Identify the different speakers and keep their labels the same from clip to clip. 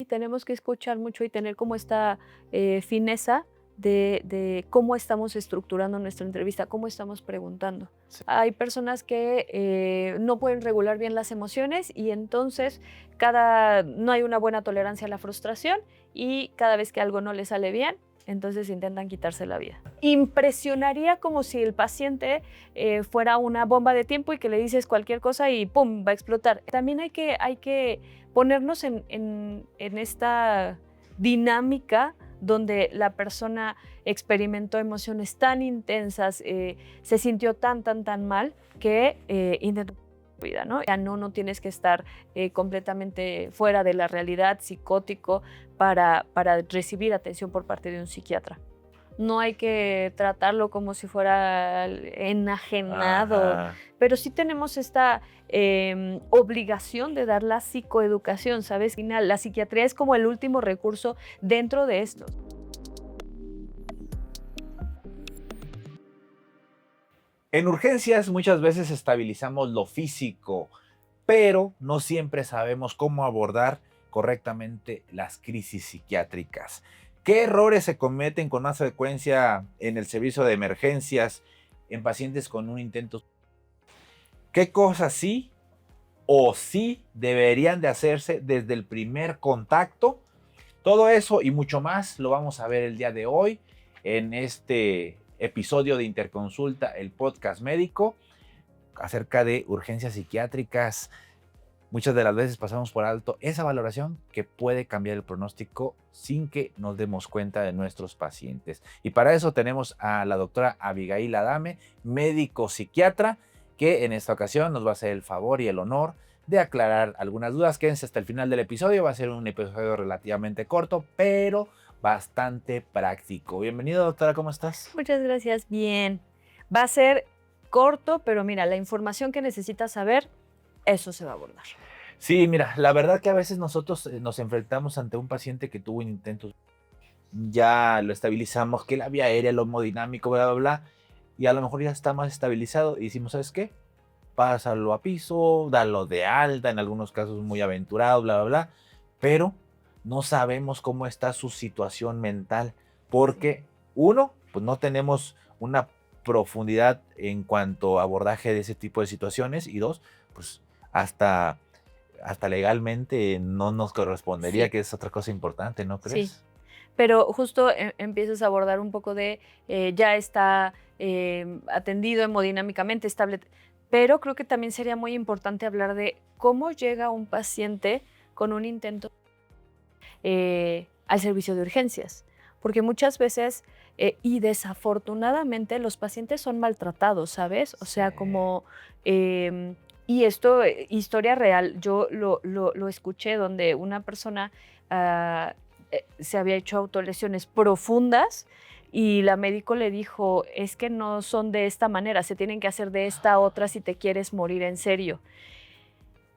Speaker 1: tenemos que escuchar mucho y tener como esta fineza de cómo estamos estructurando nuestra entrevista, cómo estamos preguntando.
Speaker 2: Sí.
Speaker 1: Hay personas que no pueden regular bien las emociones y entonces no hay una buena tolerancia a la frustración y cada vez que algo no les sale bien, entonces intentan quitarse la vida. Impresionaría como si el paciente fuera una bomba de tiempo y que le dices cualquier cosa y ¡pum!, va a explotar. También hay que ponernos en esta dinámica donde la persona experimentó emociones tan intensas, se sintió tan mal que intentó vida, ¿no? Ya no tienes que estar completamente fuera de la realidad, psicótico, para recibir atención por parte de un psiquiatra. No hay que tratarlo como si fuera enajenado,
Speaker 2: Ajá.
Speaker 1: pero sí tenemos esta obligación de dar la psicoeducación, ¿sabes? La psiquiatría es como el último recurso dentro de esto.
Speaker 2: En urgencias muchas veces estabilizamos lo físico, pero no siempre sabemos cómo abordar correctamente las crisis psiquiátricas. ¿Qué errores se cometen con más frecuencia en el servicio de emergencias en pacientes con un intento? ¿Qué cosas sí o sí deberían de hacerse desde el primer contacto? Todo eso y mucho más lo vamos a ver el día de hoy en este episodio de Interconsulta, el podcast médico, acerca de urgencias psiquiátricas. Muchas de las veces pasamos por alto esa valoración que puede cambiar el pronóstico sin que nos demos cuenta de nuestros pacientes. Y para eso tenemos a la doctora Abigail Adame, médico psiquiatra, que en esta ocasión nos va a hacer el favor y el honor de aclarar algunas dudas. Quédense hasta el final del episodio, va a ser un episodio relativamente corto, pero bastante práctico. Bienvenido, doctora, ¿cómo estás?
Speaker 1: Muchas gracias, bien. Va a ser corto, pero mira, la información que necesitas saber, eso se va a abordar.
Speaker 2: Sí, mira, la verdad que a veces nosotros nos enfrentamos ante un paciente que tuvo intentos, ya lo estabilizamos, que la vía aérea, el hemodinámico, bla, bla, bla, y a lo mejor ya está más estabilizado y decimos, ¿sabes qué? Pásalo a piso, dalo de alta, en algunos casos muy aventurado, bla, bla, bla, pero no sabemos cómo está su situación mental, porque uno, pues no tenemos una profundidad en cuanto a abordaje de ese tipo de situaciones, y dos, pues hasta legalmente no nos correspondería,
Speaker 1: Sí,
Speaker 2: que es otra cosa importante, ¿no
Speaker 1: sí.
Speaker 2: crees?
Speaker 1: Pero justo empiezas a abordar un poco de ya está atendido hemodinámicamente, estable, pero creo que también sería muy importante hablar de cómo llega un paciente con un intento al servicio de urgencias, porque muchas veces y desafortunadamente los pacientes son maltratados, ¿sabes? O sea,
Speaker 2: Sí.
Speaker 1: como y esto, historia real, yo lo escuché donde una persona ah, se había hecho autolesiones profundas y la médico le dijo, es que no son de esta manera, se tienen que hacer de esta otra si te quieres morir en serio.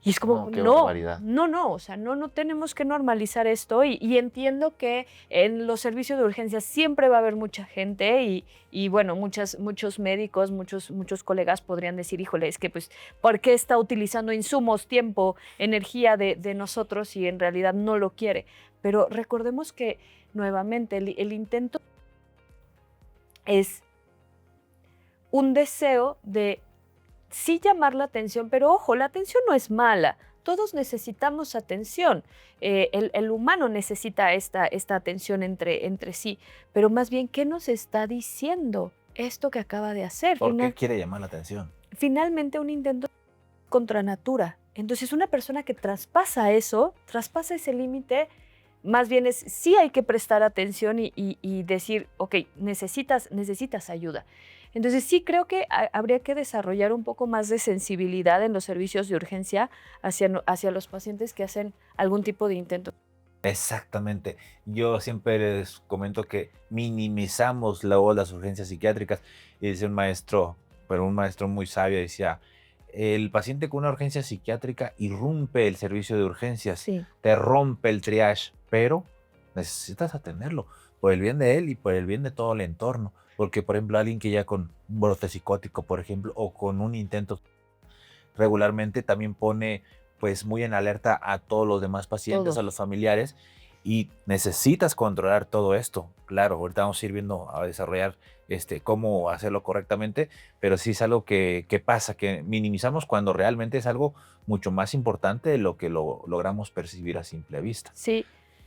Speaker 1: Y es como,
Speaker 2: No, qué
Speaker 1: no,
Speaker 2: barbaridad.
Speaker 1: no, o sea, no tenemos que normalizar esto y entiendo que en los servicios de urgencias siempre va a haber mucha gente y bueno, muchos médicos, muchos colegas podrían decir, híjole, es que pues, ¿por qué está utilizando insumos, tiempo, energía de nosotros y en realidad no lo quiere? Pero recordemos que nuevamente el intento es un deseo de sí llamar la atención, pero ojo, la atención no es mala. Todos necesitamos atención. El humano necesita esta atención entre sí, pero más bien, ¿qué nos está diciendo esto que acaba de hacer?
Speaker 2: ¿Por qué quiere llamar la atención?
Speaker 1: Finalmente, un intento contra natura. Entonces, una persona que traspasa eso, traspasa ese límite, más bien es sí hay que prestar atención y decir, ok, necesitas ayuda. Entonces sí creo que habría que desarrollar un poco más de sensibilidad en los servicios de urgencia hacia los pacientes que hacen algún tipo de intento.
Speaker 2: Exactamente. Yo siempre les comento que minimizamos luego las urgencias psiquiátricas. Y dice un maestro, pero un maestro muy sabio, decía, el paciente con una urgencia psiquiátrica irrumpe el servicio de urgencias,
Speaker 1: Sí,
Speaker 2: te rompe el triage, pero necesitas atenderlo por el bien de él y por el bien de todo el entorno. Porque, por ejemplo, alguien que ya con un brote psicótico, por ejemplo, o con un intento regularmente también pone pues muy en alerta a todos los demás pacientes,
Speaker 1: todo.
Speaker 2: a los familiares, y necesitas controlar todo esto. Claro, ahorita vamos a ir viendo a desarrollar cómo hacerlo correctamente, pero sí es algo que pasa, que minimizamos cuando realmente es algo mucho más importante de lo que lo logramos percibir a simple vista.
Speaker 1: Sí,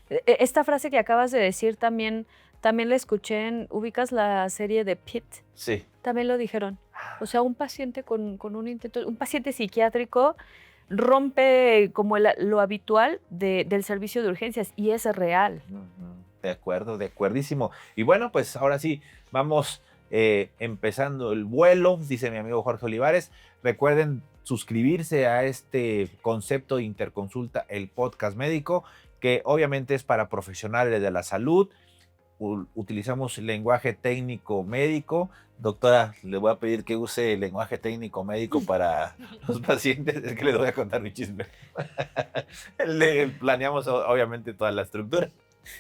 Speaker 1: esta frase que acabas de decir también la escuché ¿ubicas la serie de Pitt?
Speaker 2: Sí.
Speaker 1: También lo dijeron. O sea, un paciente con un paciente psiquiátrico rompe como lo habitual del servicio de urgencias y es real.
Speaker 2: De acuerdo, de acuerdísimo. Y bueno, pues ahora sí, vamos empezando el vuelo, dice mi amigo Jorge Olivares. Recuerden suscribirse a este concepto de Interconsulta, el podcast médico, que obviamente es para profesionales de la salud. Utilizamos lenguaje técnico médico. Doctora, le voy a pedir que use el lenguaje técnico médico para los pacientes. Es que les voy a contar mi chisme. Le planeamos obviamente toda la estructura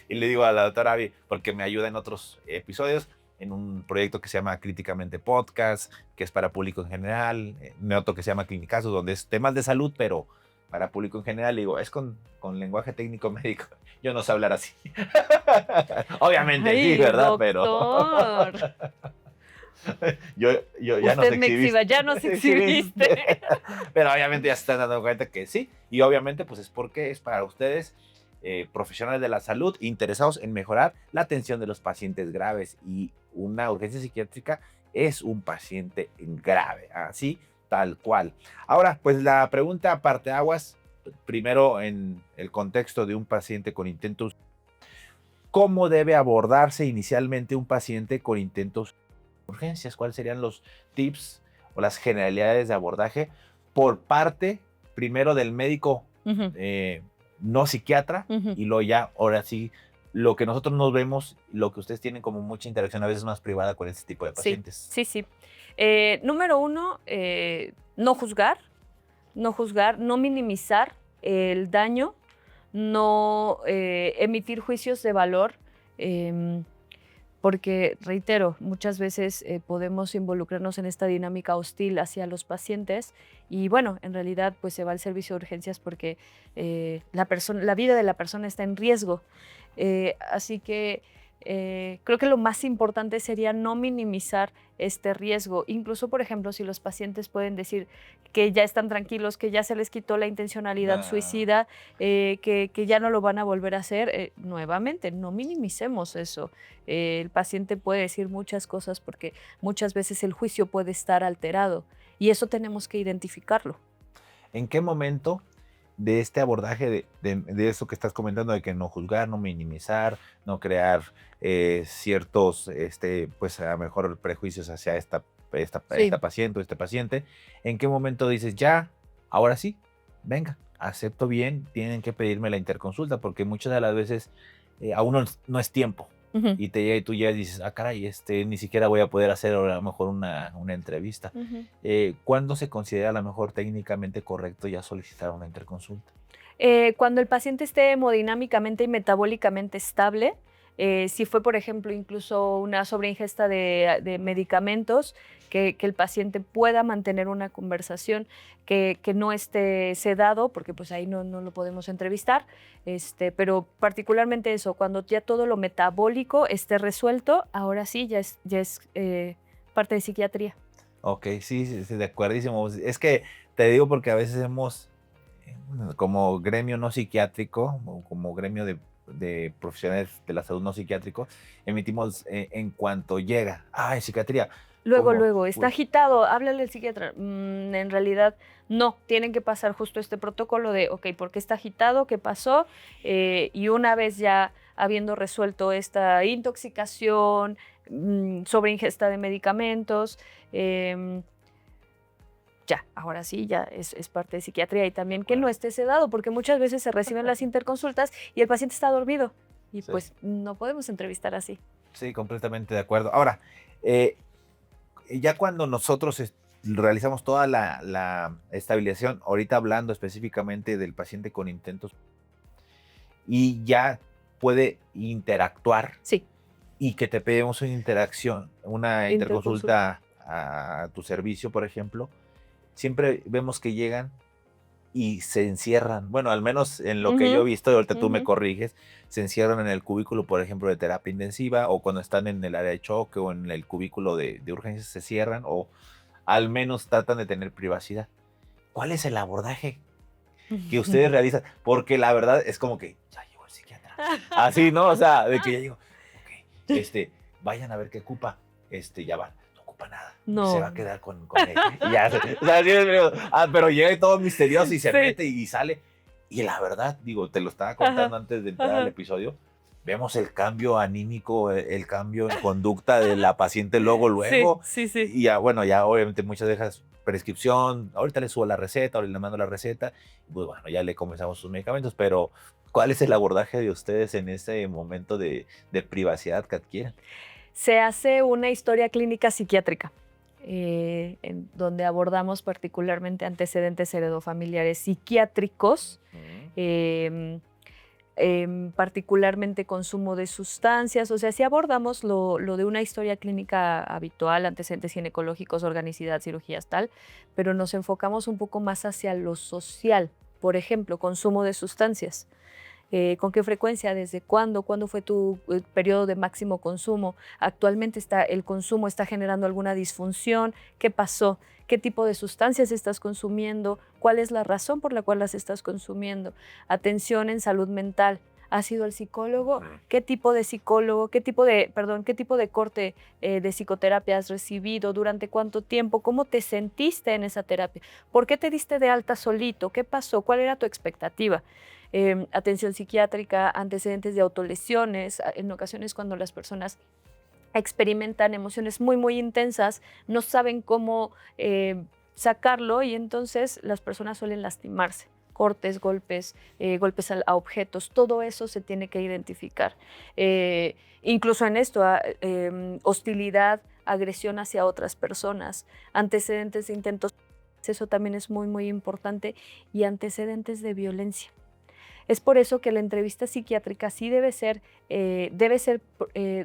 Speaker 2: y le digo a la doctora Abby, porque me ayuda en otros episodios, en un proyecto que se llama Críticamente Podcast, que es para público en general, en otro que se llama Clinicazos, donde es temas de salud, pero para público en general. Le digo, es con lenguaje técnico médico. Yo no sé hablar así. Obviamente. Ay, sí, ¿verdad?
Speaker 1: Doctor.
Speaker 2: Pero yo ya nos exhibiste.
Speaker 1: Ya nos exhibiste.
Speaker 2: Pero obviamente ya se están dando cuenta que sí. Y obviamente pues es porque es para ustedes, profesionales de la salud, interesados en mejorar la atención de los pacientes graves. Y una urgencia psiquiátrica es un paciente grave, así tal cual. Ahora, pues la pregunta parteaguas, primero en el contexto de un paciente con intentos, ¿cómo debe abordarse inicialmente un paciente con intentos de urgencias? ¿Cuáles serían los tips o las generalidades de abordaje por parte, primero, del médico no psiquiatra, y luego ya, ahora sí, lo que nosotros nos vemos, lo que ustedes tienen como mucha interacción a veces más privada con este tipo de pacientes?
Speaker 1: Sí. Número uno, no juzgar, no minimizar el daño, no emitir juicios de valor, porque, reitero, muchas veces podemos involucrarnos en esta dinámica hostil hacia los pacientes y, bueno, en realidad pues se va al servicio de urgencias porque la vida de la persona está en riesgo. Así que creo que lo más importante sería no minimizar este riesgo. Incluso, por ejemplo, si los pacientes pueden decir que ya están tranquilos, que ya se les quitó la intencionalidad suicida, que ya no lo van a volver a hacer, nuevamente, no minimicemos eso. El paciente puede decir muchas cosas porque muchas veces el juicio puede estar alterado y eso tenemos que identificarlo.
Speaker 2: ¿En qué momento de este abordaje, de eso que estás comentando, de que no juzgar, no minimizar, no crear ciertos, pues a lo mejor prejuicios hacia esta paciente o este paciente, ¿en qué momento dices, ya, ahora sí, venga, acepto bien, tienen que pedirme la interconsulta? Porque muchas de las veces aún no es tiempo. Y te llega y tú ya dices, caray, ni siquiera voy a poder hacer a lo mejor una entrevista. ¿Cuándo se considera a lo mejor técnicamente correcto ya solicitar una interconsulta?
Speaker 1: Cuando el paciente esté hemodinámicamente y metabólicamente estable, si fue, por ejemplo, incluso una sobreingesta de medicamentos, que el paciente pueda mantener una conversación, que no esté sedado, porque pues ahí no lo podemos entrevistar, pero particularmente eso, cuando ya todo lo metabólico esté resuelto, ahora sí ya es parte de psiquiatría.
Speaker 2: Ok, sí, de acuerdísimo. Es que te digo porque a veces como gremio no psiquiátrico, o como gremio de profesionales de la salud no psiquiátrico, emitimos en cuanto llega, en psiquiatría.
Speaker 1: Luego, está agitado, háblale al psiquiatra. En realidad, no, tienen que pasar justo este protocolo de, ok, ¿por qué está agitado? ¿Qué pasó? Y una vez ya habiendo resuelto esta intoxicación, sobre ingesta de medicamentos, ya, ahora sí, ya es parte de psiquiatría. Y también que no esté sedado, porque muchas veces se reciben las interconsultas y el paciente está dormido. Y sí, pues no podemos entrevistar así.
Speaker 2: Sí, completamente de acuerdo. Ahora, ya cuando nosotros realizamos toda la estabilización, ahorita hablando específicamente del paciente con intentos, y ya puede interactuar,
Speaker 1: sí,
Speaker 2: y que te pedimos una interconsulta a tu servicio, por ejemplo, siempre vemos que llegan y se encierran, bueno, al menos en lo que yo he
Speaker 1: Ujú,
Speaker 2: visto, y ahorita tú me
Speaker 1: ujú.
Speaker 2: corriges, se encierran en el cubículo, por ejemplo, de terapia intensiva, o cuando están en el área de choque o en el cubículo de urgencias se cierran, o al menos tratan de tener privacidad. ¿Cuál es el abordaje que ustedes realizan? Porque la verdad es como que, ya llegó el psiquiatra. Así, ¿no? O sea, de que ya digo, ok, vayan a ver qué ocupa, ya van, no ocupa nada, se va a
Speaker 1: No.
Speaker 2: quedar con él. Y ya, o sea, pero llega todo misterioso y se
Speaker 1: Sí.
Speaker 2: mete y sale. Y la verdad, digo, te lo estaba contando
Speaker 1: Ajá,
Speaker 2: antes de entrar al
Speaker 1: ajá.
Speaker 2: episodio, vemos el cambio anímico, el cambio en conducta de la paciente luego,
Speaker 1: Sí,
Speaker 2: luego,
Speaker 1: sí, sí.
Speaker 2: y ya, bueno, ya obviamente muchas veces prescripción, ahorita le subo la receta, ahorita le mando la receta, y pues bueno, ya le comenzamos sus medicamentos, pero ¿cuál es el abordaje de ustedes en ese momento de privacidad que adquieren?
Speaker 1: Se hace una historia clínica psiquiátrica, en donde abordamos particularmente antecedentes heredofamiliares psiquiátricos,
Speaker 2: Mm,
Speaker 1: em, particularmente consumo de sustancias, o sea, sí abordamos lo de una historia clínica habitual, antecedentes ginecológicos, organicidad, cirugías, tal, pero nos enfocamos un poco más hacia lo social. Por ejemplo, consumo de sustancias. ¿Con qué frecuencia? ¿Desde cuándo? ¿Cuándo fue tu periodo de máximo consumo? ¿Actualmente el consumo está generando alguna disfunción? ¿Qué pasó? ¿Qué tipo de sustancias estás consumiendo? ¿Cuál es la razón por la cual las estás consumiendo? Atención en salud mental. ¿Has ido al psicólogo?
Speaker 2: mm.
Speaker 1: ¿Qué tipo de psicólogo? ¿Qué tipo de corte de psicoterapia has recibido? ¿Durante cuánto tiempo? ¿Cómo te sentiste en esa terapia? ¿Por qué te diste de alta solito? ¿Qué pasó? ¿Cuál era tu expectativa? Atención psiquiátrica, antecedentes de autolesiones, en ocasiones cuando las personas experimentan emociones muy, muy intensas, no saben cómo sacarlo y entonces las personas suelen lastimarse. Cortes, golpes, golpes a objetos, todo eso se tiene que identificar. Incluso en esto, hostilidad, agresión hacia otras personas, antecedentes de intentos, eso también es muy, muy importante, y antecedentes de violencia. Es por eso que la entrevista psiquiátrica sí debe ser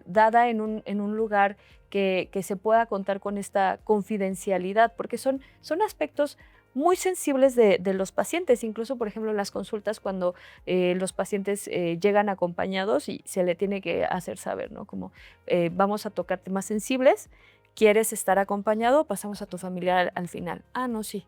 Speaker 1: dada en un lugar que se pueda contar con esta confidencialidad, porque son aspectos muy sensibles de los pacientes, incluso, por ejemplo, en las consultas cuando los pacientes llegan acompañados y se le tiene que hacer saber, ¿no? Como vamos a tocar temas sensibles, ¿quieres estar acompañado? Pasamos a tu familiar al final. Ah, no, sí,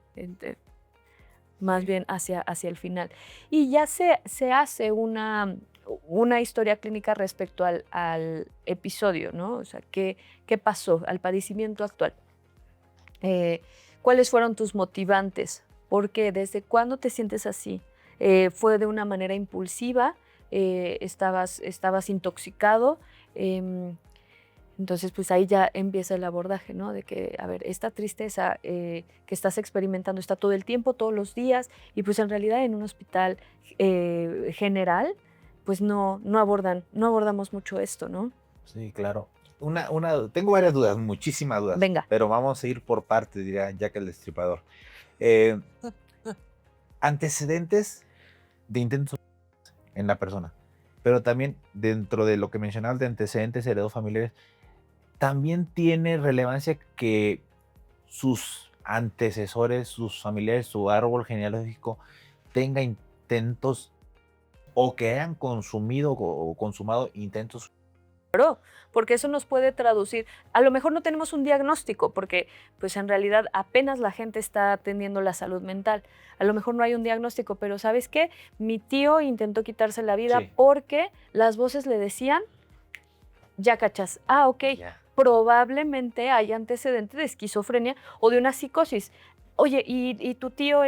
Speaker 1: más
Speaker 2: Ok.
Speaker 1: bien hacia el final. Y ya se hace una historia clínica respecto al episodio, ¿no? O sea, ¿qué pasó? Al padecimiento actual. Eh, ¿Cuáles fueron tus motivantes? ¿Por qué? ¿Desde cuándo te sientes así? ¿Fue de una manera impulsiva? ¿Estabas intoxicado? Em, entonces, pues ahí ya empieza el abordaje, ¿no? De que, a ver, esta tristeza que estás experimentando está todo el tiempo, todos los días, y pues en realidad en un hospital general, pues no abordamos mucho esto, ¿no?
Speaker 2: Sí, claro. Tengo varias dudas, muchísimas dudas,
Speaker 1: Venga.
Speaker 2: pero vamos a ir por partes, diría Jack el Destripador. Eh, Antecedentes de intentos en la persona, pero también dentro de lo que mencionabas de antecedentes heredofamiliares, también tiene relevancia que sus antecesores, sus familiares, su árbol genealógico tenga intentos o que hayan consumido o consumado intentos.
Speaker 1: Porque eso nos puede traducir, a lo mejor no tenemos un diagnóstico, porque pues en realidad apenas la gente está atendiendo la salud mental, a lo mejor no hay un diagnóstico, pero ¿sabes qué? Mi tío intentó quitarse la vida
Speaker 2: Sí,
Speaker 1: porque las voces le decían, ya cachas, ok,
Speaker 2: ya.
Speaker 1: probablemente hay antecedentes de esquizofrenia o de una psicosis. Oye, y tu tío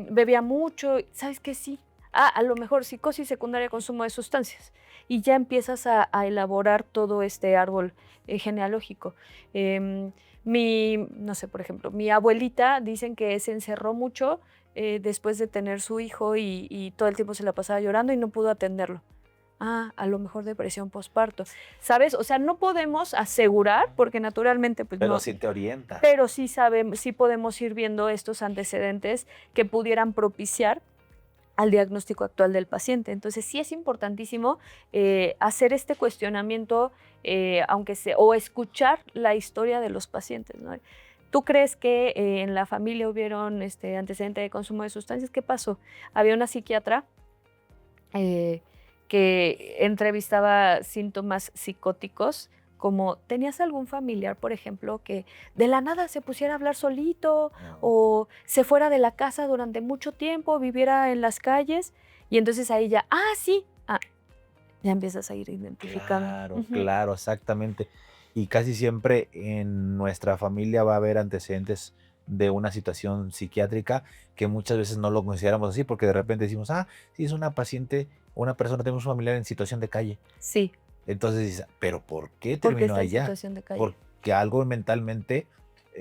Speaker 1: bebía mucho, ¿sabes qué? Sí. A lo mejor psicosis secundaria, consumo de sustancias. Y ya empiezas a elaborar todo este árbol genealógico. Em, no sé, por ejemplo, mi abuelita dicen que se encerró mucho después de tener su hijo y todo el tiempo se la pasaba llorando y no pudo atenderlo. A lo mejor depresión postparto, ¿sabes? O sea, no podemos asegurar, porque naturalmente, pues
Speaker 2: Pero
Speaker 1: no,
Speaker 2: sí te orienta.
Speaker 1: pero sí sabemos, sí podemos ir viendo estos antecedentes que pudieran propiciar al diagnóstico actual del paciente. Entonces, sí es importantísimo hacer este cuestionamiento, o escuchar la historia de los pacientes, ¿no? ¿Tú crees que en la familia hubieron antecedente de consumo de sustancias? ¿Qué pasó? Había una psiquiatra que entrevistaba síntomas psicóticos, como ¿tenías algún familiar, por ejemplo, que de la nada se pusiera a hablar solito o se fuera de la casa durante mucho tiempo, viviera en las calles? Y entonces ahí ya, sí, ya empiezas a ir identificando.
Speaker 2: Claro, claro, exactamente. Y casi siempre en nuestra familia va a haber antecedentes de una situación psiquiátrica que muchas veces no lo consideramos así, porque de repente decimos, sí, es una paciente, una persona, tenemos un familiar en situación de calle.
Speaker 1: Sí.
Speaker 2: Entonces dices, ¿pero por qué
Speaker 1: Porque
Speaker 2: terminó
Speaker 1: está en
Speaker 2: allá?
Speaker 1: situación de calle.
Speaker 2: Porque algo mentalmente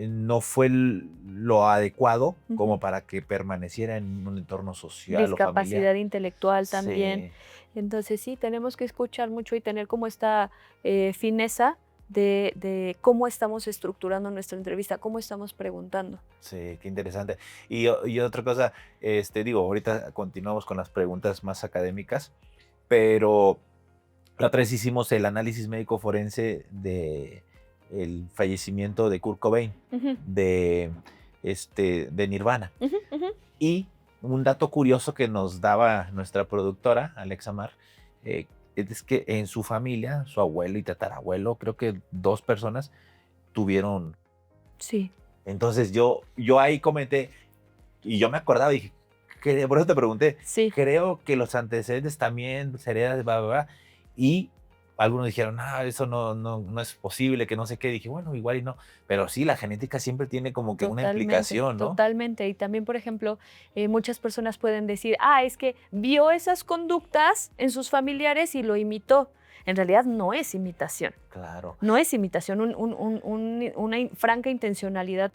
Speaker 2: no fue lo adecuado como para que permaneciera en un entorno social o familiar.
Speaker 1: Discapacidad intelectual también.
Speaker 2: Sí.
Speaker 1: Entonces sí, tenemos que escuchar mucho y tener como esta fineza de cómo estamos estructurando nuestra entrevista, cómo estamos preguntando.
Speaker 2: Sí, qué interesante. Y otra cosa, digo, ahorita continuamos con las preguntas más académicas, pero la otra vez hicimos el análisis médico forense de el fallecimiento de Kurt Cobain, de Nirvana. Y un dato curioso que nos daba nuestra productora, Alexa Mar, es que en su familia, su abuelo y tatarabuelo, creo que 2 personas tuvieron.
Speaker 1: Sí.
Speaker 2: Entonces yo ahí comenté, y yo me acordaba, y dije, por eso te pregunté, creo que los antecedentes también se heredan, bla, bla, bla. Y algunos dijeron, eso no es posible, que no sé qué. Dije, bueno, igual y no. Pero sí, la genética siempre tiene como que una implicación, ¿no?
Speaker 1: Totalmente. Y también, por ejemplo, muchas personas pueden decir, es que vio esas conductas en sus familiares y lo imitó. En realidad no es imitación.
Speaker 2: Claro.
Speaker 1: No es imitación, una franca intencionalidad.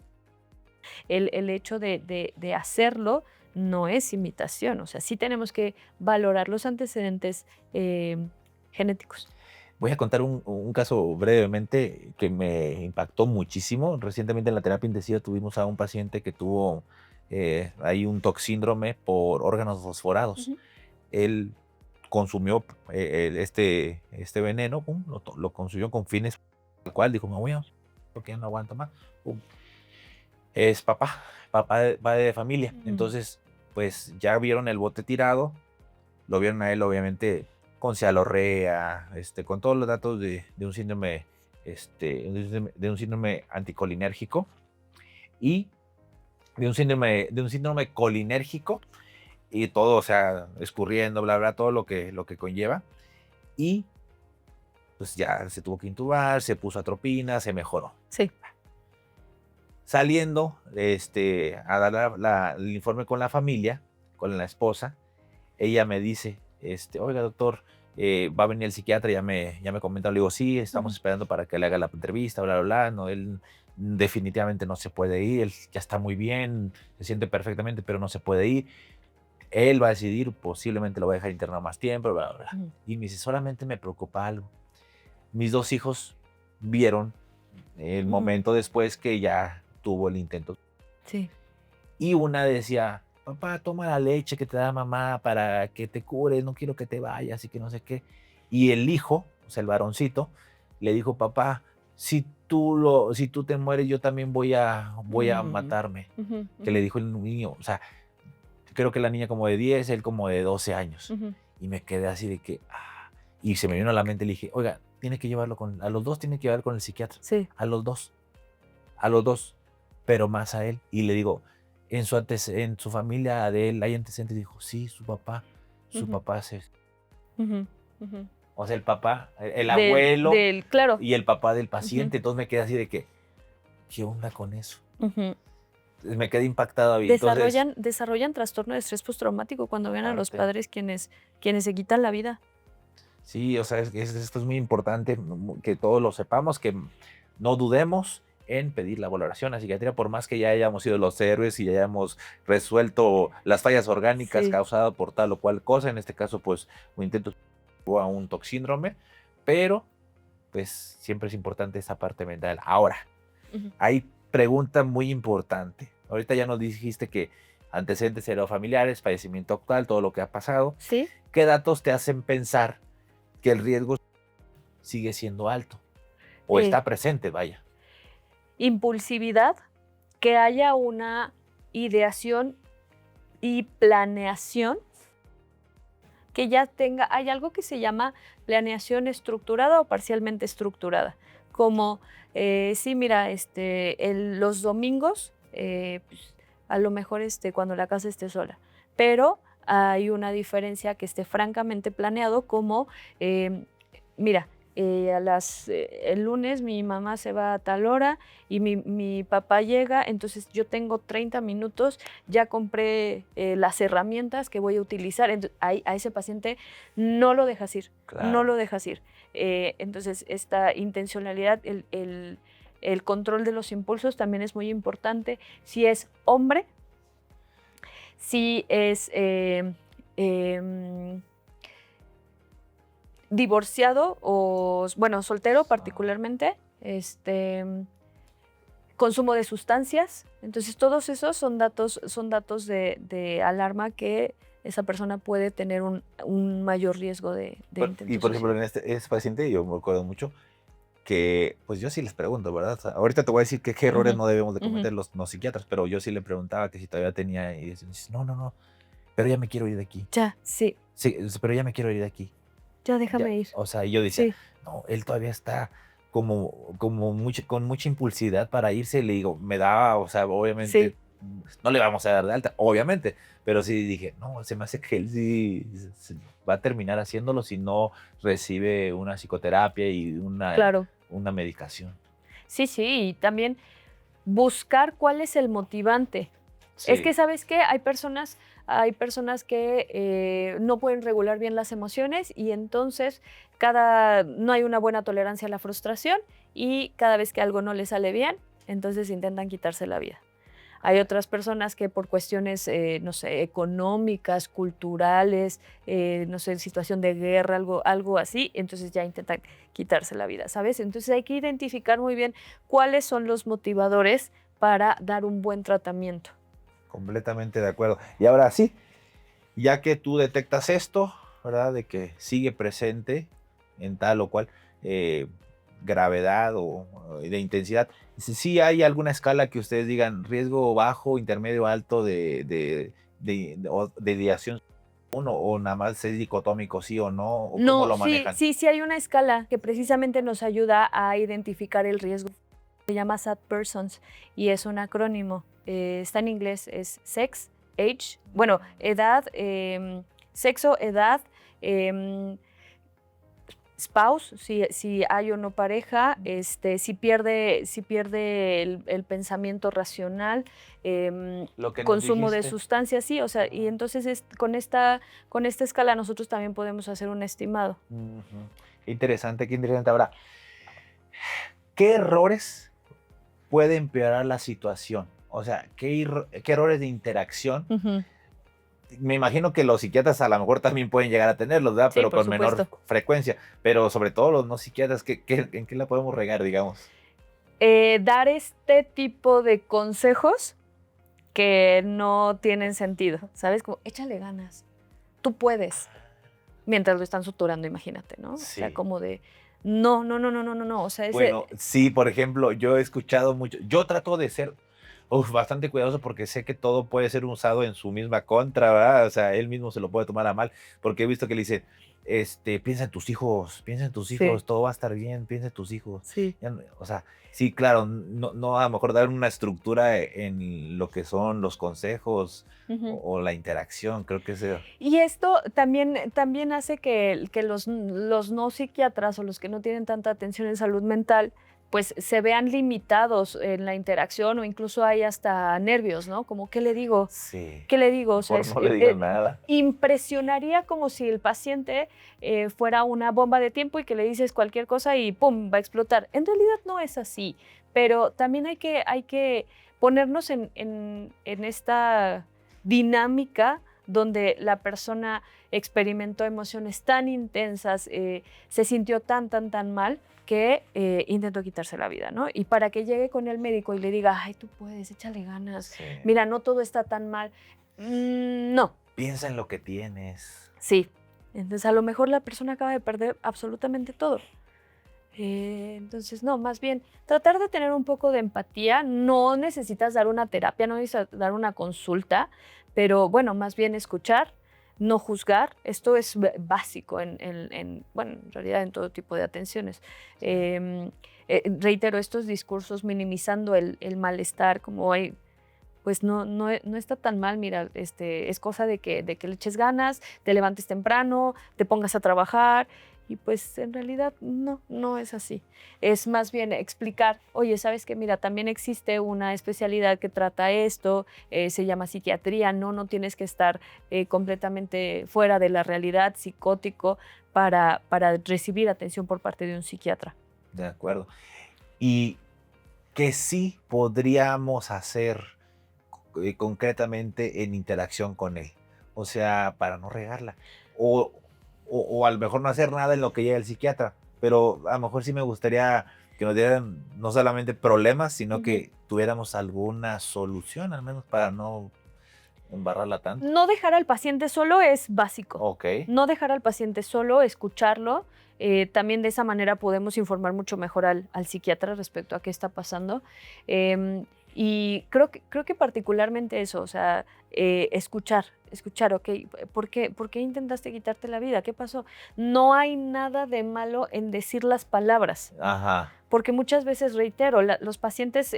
Speaker 1: El hecho de hacerlo no es imitación. O sea, sí tenemos que valorar los antecedentes genéticos.
Speaker 2: Voy a contar un caso brevemente que me impactó muchísimo. Recientemente en la terapia intensiva tuvimos a un paciente que tuvo ahí un toxíndrome por órganos fosforados. Él consumió este veneno, lo consumió con fines al cual dijo, me voy a, porque ya no aguanto más. Es papá de familia. Entonces, pues ya vieron el bote tirado, lo vieron a él obviamente con cialorrea, con todos los datos de un síndrome, de un síndrome anticolinérgico y de un síndrome colinérgico y todo, o sea, escurriendo, bla, bla, todo lo que conlleva. Y pues ya se tuvo que intubar, se puso atropina, se mejoró.
Speaker 1: Sí.
Speaker 2: Saliendo a dar el informe con la familia, con la esposa, ella me dice, oiga, doctor, va a venir el psiquiatra, ya me comentó, le digo, sí, estamos esperando para que le haga la entrevista, bla, bla, bla. No, él definitivamente no se puede ir, él ya está muy bien, se siente perfectamente, pero no se puede ir. Él va a decidir, posiblemente lo va a dejar internado más tiempo, bla, bla, bla. Y me dice, solamente me preocupa algo. Mis 2 hijos vieron el momento después que ya tuvo el intento.
Speaker 1: Sí.
Speaker 2: Y una decía, papá, toma la leche que te da mamá para que te cures, no quiero que te vayas y que no sé qué. Y el hijo, o sea, el varoncito, le dijo, papá, si tú te mueres, yo también voy a matarme. Que le dijo el niño, o sea, creo que la niña como de 10, él como de 12 años. Y me quedé así de que, y se me vino a la mente, le dije, oiga, tiene que llevarlo a los 2 tiene que llevar con el psiquiatra.
Speaker 1: Sí.
Speaker 2: A los dos, pero más a él. Y le digo, en su familia de él hay antecedentes. Dijo, sí, su papá se... O sea, el papá, el abuelo
Speaker 1: claro.
Speaker 2: y el papá del paciente. Entonces me quedé así de que, ¿qué onda con eso? Me quedé impactado.
Speaker 1: Desarrollan trastorno de estrés postraumático cuando ven a los padres quienes se quitan la vida.
Speaker 2: Sí, o sea, esto es muy importante que todos lo sepamos, que no dudemos en pedir la valoración a psiquiatría, por más que ya hayamos sido los héroes y ya hayamos resuelto las fallas orgánicas causadas por tal o cual cosa. En este caso, pues, un intento a un toxíndrome, pero pues siempre es importante esa parte mental. Ahora, hay pregunta muy importante. Ahorita ya nos dijiste que antecedentes familiares, fallecimiento actual, todo lo que ha pasado.
Speaker 1: Sí.
Speaker 2: ¿Qué datos te hacen pensar que el riesgo sigue siendo alto o está presente, vaya?
Speaker 1: Impulsividad, que haya una ideación y planeación que ya hay algo que se llama planeación estructurada o parcialmente estructurada, como, sí, mira, los domingos, pues, a lo mejor cuando la casa esté sola, pero hay una diferencia que esté francamente planeado, como, mira, el lunes mi mamá se va a tal hora y mi papá llega, entonces yo tengo 30 minutos, ya compré las herramientas que voy a utilizar. A ese paciente no lo dejas ir,
Speaker 2: Claro.
Speaker 1: no lo dejas ir. Entonces, esta intencionalidad, el control de los impulsos también es muy importante. Si es hombre, si es divorciado o, bueno, soltero particularmente, consumo de sustancias. Entonces, todos esos son datos de alarma que esa persona puede tener un mayor riesgo de intento
Speaker 2: Y por ejemplo,
Speaker 1: suicidio.
Speaker 2: en este paciente yo me acuerdo mucho que, pues yo sí les pregunto, ¿verdad? O sea, ahorita te voy a decir que qué errores
Speaker 1: Ujú,
Speaker 2: no debemos de
Speaker 1: ujú.
Speaker 2: cometer los psiquiatras, pero yo sí le preguntaba que si todavía tenía, y dice, no, no, no, pero ya me quiero ir de aquí.
Speaker 1: Ya, sí,
Speaker 2: Sí, pero ya me quiero ir de aquí.
Speaker 1: ya
Speaker 2: Ya,
Speaker 1: déjame ir.
Speaker 2: o sea, y yo decía,
Speaker 1: Sí,
Speaker 2: no, él todavía está con mucha impulsividad para irse. Le digo, me da, o sea, obviamente,
Speaker 1: sí.
Speaker 2: no le vamos a dar de alta, obviamente, pero sí dije, no, se me hace que él sí va a terminar haciéndolo si no recibe una psicoterapia y
Speaker 1: Claro.
Speaker 2: una medicación.
Speaker 1: Sí, sí, y también buscar cuál es el motivante. Es que,
Speaker 2: Sí,
Speaker 1: ¿sabes qué? Hay personas que no pueden regular bien las emociones y entonces no hay una buena tolerancia a la frustración y cada vez que algo no les sale bien, entonces intentan quitarse la vida. Hay otras personas que por cuestiones, no sé, económicas, culturales, no sé, situación de guerra, algo así, entonces ya intentan quitarse la vida, ¿sabes? Entonces hay que identificar muy bien cuáles son los motivadores para dar un buen tratamiento.
Speaker 2: completamente de acuerdo. Y ahora sí, ya que tú detectas esto, ¿verdad? De que sigue presente en tal o cual eh, gravedad o de intensidad, si hay alguna escala que ustedes digan riesgo bajo, intermedio, alto de ideación uno, o nada más es dicotómico, sí o no, o cómo
Speaker 1: No,
Speaker 2: lo
Speaker 1: sí,
Speaker 2: manejan.
Speaker 1: sí, sí hay una escala que precisamente nos ayuda a identificar el riesgo. Se llama SAD Persons y es un acrónimo. Está en inglés, es sex, age, bueno, edad, sexo, edad, em, spouse, si hay o no pareja, si pierde el pensamiento racional,
Speaker 2: Lo que nos
Speaker 1: consumo de
Speaker 2: dijiste.
Speaker 1: sustancias, sí, o sea, y entonces con esta escala nosotros también podemos hacer un estimado.
Speaker 2: Ujú. Qué interesante, qué interesante. Ahora, ¿qué errores puede empeorar la situación? O sea, ¿qué errores de interacción?
Speaker 1: Ujú.
Speaker 2: Me imagino que los psiquiatras a lo mejor también pueden llegar a tenerlos, ¿verdad?
Speaker 1: Sí,
Speaker 2: Pero
Speaker 1: por
Speaker 2: con menor
Speaker 1: supuesto.
Speaker 2: frecuencia. Pero sobre todo los no psiquiatras, ¿en qué la podemos regar, digamos?
Speaker 1: Dar este tipo de consejos que no tienen sentido, ¿sabes? Como, échale ganas, tú puedes, mientras lo están suturando, imagínate, ¿no? O sea,
Speaker 2: Sí.
Speaker 1: como de, no, no, no, no, no, no, no, o sea,
Speaker 2: Bueno, sí, por ejemplo, yo he escuchado mucho, yo trato de ser bastante cuidadoso porque sé que todo puede ser usado en su misma contra, ¿verdad? O sea, él mismo se lo puede tomar a mal, porque he visto que le dice, piensa en tus
Speaker 1: sí,
Speaker 2: hijos, todo va a estar bien, piensa en tus hijos.
Speaker 1: sí.
Speaker 2: O sea, sí, claro, no, no a lo mejor dar una estructura en lo que son los consejos
Speaker 1: Ujú.
Speaker 2: o la interacción, creo que ese,
Speaker 1: Y esto también hace que los no psiquiatras o los que no tienen tanta atención en salud mental, pues se vean limitados en la interacción o incluso hay hasta nervios, ¿no? Como, ¿qué le digo?
Speaker 2: sí,
Speaker 1: ¿Qué le digo? O sea,
Speaker 2: mejor no le digan nada.
Speaker 1: impresionaría como si el paciente fuera una bomba de tiempo y que le dices cualquier cosa y ¡pum! Va a explotar. En realidad no es así, pero también hay que ponernos en esta dinámica donde la persona experimentó emociones tan intensas, se sintió tan, tan, tan mal que intentó quitarse la vida, ¿no? Y para que llegue con el médico y le diga, ay, tú puedes, échale ganas,
Speaker 2: Sí.
Speaker 1: mira, no todo está tan mal. No,
Speaker 2: Piensa en lo que tienes.
Speaker 1: sí. Entonces, a lo mejor la persona acaba de perder absolutamente todo. Entonces, no, más bien tratar de tener un poco de empatía. No necesitas dar una terapia, no necesitas dar una consulta, pero bueno, más bien escuchar, no juzgar. Esto es básico bueno, en realidad en todo tipo de atenciones. Reitero, estos discursos minimizando el malestar, como hay, pues no está tan mal, mira, es cosa de que le eches ganas, te levantes temprano, te pongas a trabajar, y pues en realidad no es así. Es más bien explicar, oye, ¿sabes qué? Mira, también existe una especialidad que trata esto, se llama psiquiatría, no tienes que estar completamente fuera de la realidad, psicótico, para recibir atención por parte de un psiquiatra.
Speaker 2: De acuerdo. Y que sí podríamos hacer concretamente en interacción con él. O sea, para no regarla. O, o a lo mejor no hacer nada en lo que llega el psiquiatra. Pero a lo mejor sí me gustaría que nos dieran no solamente problemas, sino que tuviéramos alguna solución, al menos para no embarrarla tanto.
Speaker 1: No dejar al paciente solo es básico.
Speaker 2: Ok.
Speaker 1: No dejar al paciente solo, escucharlo. También de esa manera podemos informar mucho mejor al psiquiatra respecto a qué está pasando. Y creo que particularmente eso, o sea, escuchar, ok, ¿por qué intentaste quitarte la vida? ¿Qué pasó? No hay nada de malo en decir las palabras.
Speaker 2: Ajá.
Speaker 1: Porque muchas veces, reitero, los pacientes,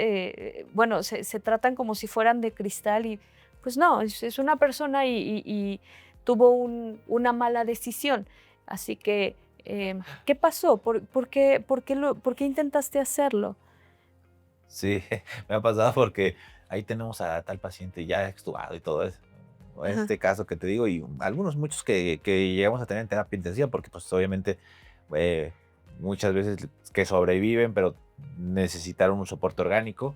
Speaker 1: bueno, se tratan como si fueran de cristal y pues no, es una persona y tuvo una mala decisión. Así que, ¿qué pasó? ¿Por qué intentaste hacerlo?
Speaker 2: Sí, me ha pasado porque ahí tenemos a tal paciente ya extubado y todo eso.
Speaker 1: Ajá.
Speaker 2: Este caso que te digo y algunos muchos que llegamos a tener en terapia intensiva porque pues obviamente eh, muchas veces que sobreviven pero necesitaron un soporte orgánico.